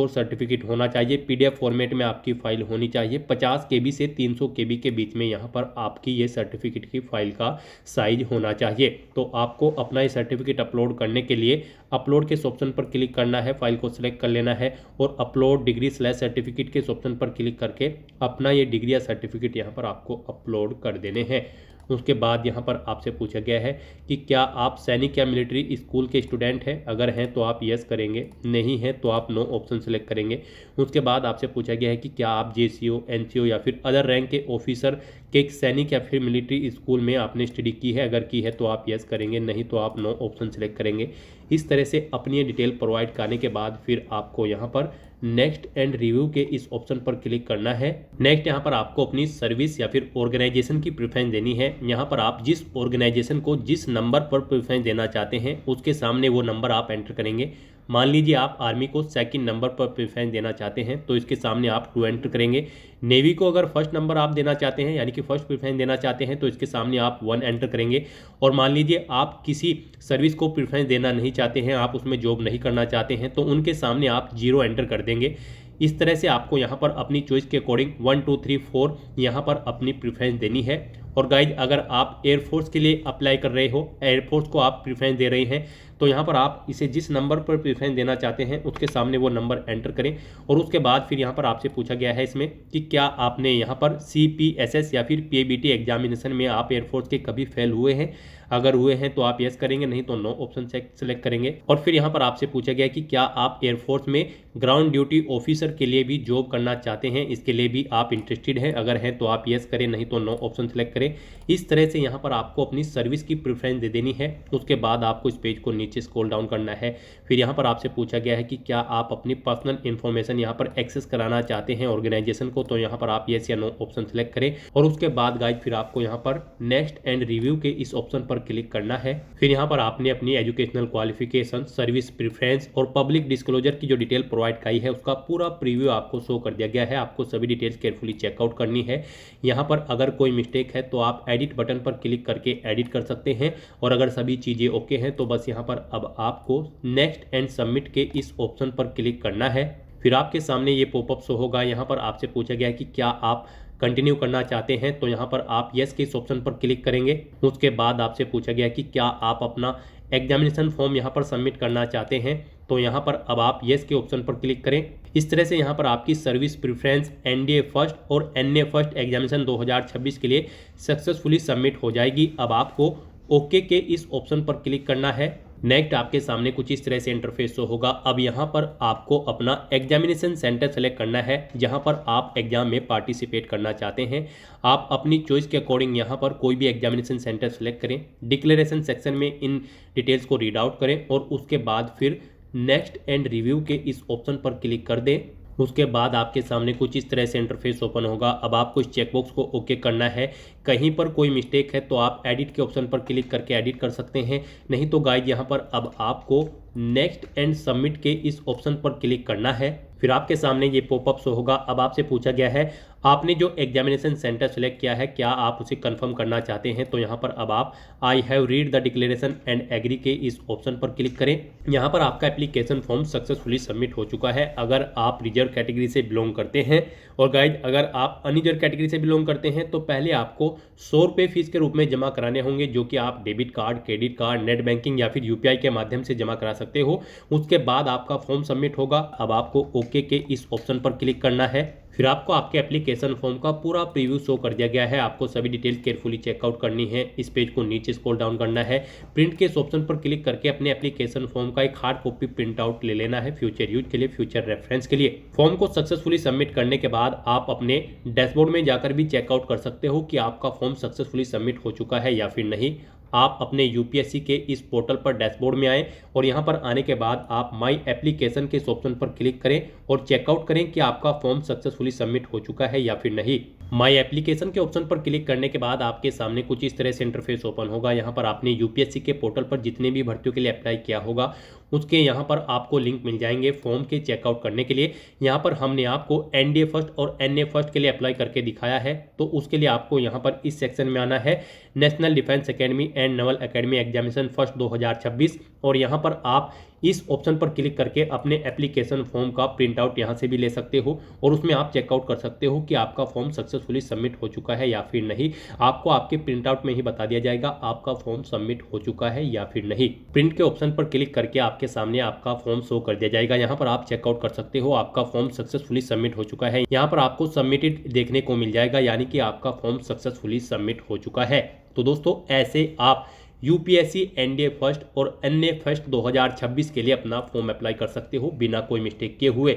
सर्टिफिकेट होना चाहिए। PDF फॉर्मेट में आपकी फाइल होनी चाहिए। 50 KB से 300 KB के बीच में यहाँ पर आपकी ये सर्टिफिकेट की फाइल का साइज होना चाहिए। तो आपको अपना ये सर्टिफिकेट अपलोड करने के लिए अपलोड के ऑप्शन पर क्लिक करना है, फाइल को सिलेक्ट कर लेना है और अपलोड डिग्री/सर्टिफिकेट के ऑप्शन पर क्लिक करके अपना ये डिग्री या सर्टिफिकेट यहाँ पर आपको अपलोड कर देने हैं। उसके बाद यहाँ पर आपसे पूछा गया है कि क्या आप सैनिक या मिलिट्री स्कूल के स्टूडेंट हैं, अगर हैं तो आप यस करेंगे, नहीं हैं तो आप नो ऑप्शन सेलेक्ट करेंगे। उसके बाद आपसे पूछा गया है कि क्या आप JCO, NCO या फिर अदर रैंक के ऑफिसर के सैनिक या फिर मिलिट्री स्कूल में आपने स्टडी की है, अगर की है तो आप यस करेंगे, नहीं तो आप नो ऑप्शन सेलेक्ट करेंगे। इस तरह से अपनी डिटेल प्रोवाइड करने के बाद फिर आपको यहाँ पर नेक्स्ट एंड रिव्यू के इस ऑप्शन पर क्लिक करना है। नेक्स्ट यहाँ पर आपको अपनी सर्विस या फिर ऑर्गेनाइजेशन की प्रेफरेंस देनी है। यहाँ पर आप जिस ऑर्गेनाइजेशन को जिस नंबर पर प्रेफरेंस देना चाहते हैं उसके सामने वो नंबर आप एंटर करेंगे। मान लीजिए आप आर्मी को सेकंड नंबर पर प्रेफरेंस देना चाहते हैं तो इसके सामने आप 2 एंटर करेंगे। नेवी को अगर फर्स्ट नंबर आप देना चाहते हैं यानी कि फर्स्ट प्रेफरेंस देना चाहते हैं तो इसके सामने आप 1 एंटर करेंगे। और मान लीजिए आप किसी सर्विस को प्रेफरेंस देना नहीं चाहते हैं, आप उसमें जॉब नहीं करना चाहते हैं, तो उनके सामने आप 0 एंटर कर देंगे। इस तरह से आपको यहाँ पर अपनी चॉइस के अकॉर्डिंग 1 2 3 4 यहाँ पर अपनी प्रेफरेंस देनी है। और गाइज अगर आप एयरफोर्स के लिए अप्लाई कर रहे हो, एयरफोर्स को आप प्रेफरेंस दे रहे हैं, तो यहाँ पर आप इसे जिस नंबर पर प्रेफरेंस देना चाहते हैं उसके सामने वो नंबर एंटर करें। और उसके बाद फिर यहाँ पर आपसे पूछा गया है इसमें कि क्या आपने यहाँ पर CPSS या फिर PABT एग्जामिनेशन में आप एयरफोर्स के कभी फेल हुए हैं। अगर हुए हैं तो आप यस करेंगे, नहीं तो नो ऑप्शन सेलेक्ट करेंगे। और फिर यहाँ पर आपसे पूछा गया कि क्या आप एयरफोर्स में ग्राउंड ड्यूटी ऑफिसर के लिए भी जॉब करना चाहते हैं, इसके लिए भी आप इंटरेस्टेड हैं। अगर हैं तो आप यस करें, नहीं तो नो ऑप्शन सेलेक्ट करें। इस तरह से यहाँ पर आपको अपनी सर्विस की प्रेफरेंस दे देनी है। उसके बाद आपको इस पेज को नीचे स्क्रॉल डाउन करना है। फिर यहाँ पर आपसे पूछा गया है कि क्या आप अपनी पर्सनल इन्फॉर्मेशन यहाँ पर एक्सेस कराना चाहते हैं ऑर्गेनाइजेशन को, तो यहाँ पर आप यस या नो ऑप्शन सेलेक्ट करें। और उसके बाद गाइड फिर आपको यहाँ पर नेक्स्ट एंड रिव्यू के इस ऑप्शन पर क्लिक करना है। फिर यहाँ पर आपने अपनी एजुकेशनल क्वालिफिकेशन, सर्विस प्रेफरेंस और पब्लिक डिस्क्लोजर की जो डिटेल प्रोवाइड कराई है उसका पूरा प्रीव्यू आपको शो कर दिया गया है। आपको सभी डिटेल्स केयरफुली चेकआउट करनी है। यहाँ पर अगर कोई मिस्टेक है तो आप एडिट बटन पर क्लिक करके एडिट कर सकते हैं। और अगर सभी चीज़ें ओके हैं तो बस यहाँ पर अब आपको नेक्स्ट एंड सबमिट के इस ऑप्शन पर क्लिक करना है। फिर आपके सामने ये पॉपअप शो होगा। यहाँ पर आपसे पूछा गया है कि क्या आप कंटिन्यू करना चाहते हैं, तो यहाँ पर आप यस के इस ऑप्शन पर क्लिक करेंगे। उसके बाद आपसे पूछा गया कि क्या आप अपना एग्जामिनेशन फॉर्म यहाँ पर सबमिट करना चाहते हैं, तो यहाँ पर अब आप यस के ऑप्शन पर क्लिक करें। इस तरह से यहाँ पर आपकी सर्विस प्रेफरेंस NDA फर्स्ट और NA फर्स्ट एग्जामिनेशन 2026 के लिए सक्सेसफुली सबमिट हो जाएगी। अब आपको ओके के इस ऑप्शन पर क्लिक करना है। नेक्स्ट आपके सामने कुछ इस तरह से इंटरफेस शो होगा। अब यहाँ पर आपको अपना एग्जामिनेशन सेंटर सेलेक्ट करना है जहाँ पर आप एग्जाम में पार्टिसिपेट करना चाहते हैं। आप अपनी चॉइस के अकॉर्डिंग यहाँ पर कोई भी एग्जामिनेशन सेंटर सेलेक्ट करें। डिक्लेरेशन सेक्शन में इन डिटेल्स को रीड आउट करें और उसके बाद फिर नेक्स्ट एंड रिव्यू के इस ऑप्शन पर क्लिक कर दें। उसके बाद आपके सामने कुछ इस तरह से इंटरफेस ओपन होगा। अब आपको इस चेकबॉक्स को ओके करना है। कहीं पर कोई मिस्टेक है तो आप एडिट के ऑप्शन पर क्लिक करके एडिट कर सकते हैं, नहीं तो गाइड यहाँ पर अब आपको नेक्स्ट एंड सबमिट के इस ऑप्शन पर क्लिक करना है। फिर आपके सामने ये पॉपअप शो होगा। अब आपसे पूछा गया है आपने जो एग्जामिनेशन सेंटर सेलेक्ट किया है क्या आप उसे कंफर्म करना चाहते हैं, तो यहाँ पर अब आप I have read the declaration and agree के इस ऑप्शन पर क्लिक करें। यहाँ पर आपका एप्लीकेशन फॉर्म सक्सेसफुली सबमिट हो चुका है अगर आप रिजर्व कैटेगरी से बिलोंग करते हैं। और गाइड अगर आप अनरिजर्व कैटेगरी से बिलोंग करते हैं तो पहले आपको 100 रुपये फीस के रूप में जमा कराने होंगे, जो कि आप debit card, credit card, net banking या फिर UPI के माध्यम से जमा करा सकते हो। उसके बाद आपका फॉर्म सबमिट होगा। अब आपको ओके के इस ऑप्शन पर क्लिक करना है। फिर आपको आपके एप्लीकेशन फॉर्म का पूरा प्रीव्यू शो कर दिया गया है। आपको सभी डिटेल्स केयरफुली चेकआउट करनी है। इस पेज को नीचे स्क्रॉल डाउन करना है। प्रिंट के इस ऑप्शन पर क्लिक करके अपने एप्लीकेशन फॉर्म का एक हार्ड कॉपी प्रिंट आउट ले लेना है फ्यूचर यूज के लिए, फ्यूचर रेफरेंस के लिए। फॉर्म को सक्सेसफुली सबमिट करने के बाद आप अपने डैशबोर्ड में जाकर भी चेकआउट कर सकते हो कि आपका फॉर्म सक्सेसफुली सबमिट हो चुका है या फिर नहीं। आप अपने UPSC के इस पोर्टल पर डैशबोर्ड में आएँ और यहाँ पर आने के बाद आप माई एप्लीकेशन के इस ऑप्शन पर क्लिक करें और चेकआउट करें कि आपका फॉर्म सक्सेसफुली सबमिट हो चुका है या फिर नहीं। माई एप्लीकेशन के ऑप्शन पर क्लिक करने के बाद आपके सामने कुछ इस तरह से इंटरफेस ओपन होगा। यहाँ पर आपने UPSC के पोर्टल पर जितने भी भर्तियों के लिए अप्लाई किया होगा उसके यहाँ पर आपको लिंक मिल जाएंगे फॉर्म के चेकआउट करने के लिए। यहाँ पर हमने आपको NDA फर्स्ट और NA फर्स्ट के लिए अप्लाई करके दिखाया है, तो उसके लिए आपको यहाँ पर इस सेक्शन में आना है, national defence academy and naval academy examination first 2026। और यहाँ पर आप इस ऑप्शन पर क्लिक करके अपने एप्लीकेशन फॉर्म का प्रिंट आउट यहाँ से भी ले सकते हो और उसमें आप चेकआउट कर सकते हो कि आपका फॉर्म सक्सेसफुली सबमिट हो चुका है या फिर नहीं। आपको आपके प्रिंट आउट में ही बता दिया जाएगा आपका फॉर्म सबमिट हो चुका है या फिर नहीं। प्रिंट के ऑप्शन पर क्लिक करके आपके सामने आपका फॉर्म शो कर दिया जाएगा। यहाँ पर आप चेकआउट कर सकते हो आपका फॉर्म सक्सेसफुली सबमिट हो चुका है। यहाँ पर आपको सबमिटेड देखने को मिल जाएगा, यानी कि आपका फॉर्म सक्सेसफुली सबमिट हो चुका है। तो दोस्तों ऐसे आप UPSC NDA फर्स्ट और NA फर्स्ट 2026 के लिए अपना फॉर्म अप्लाई कर सकते हो बिना कोई मिस्टेक किए हुए।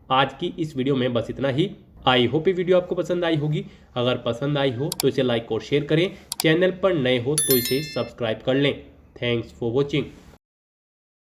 आज की इस वीडियो में बस इतना ही। आई होप ये वीडियो आपको पसंद आई होगी। अगर पसंद आई हो तो इसे लाइक और शेयर करें। चैनल पर नए हो तो इसे सब्सक्राइब कर लें। Thanks for watching.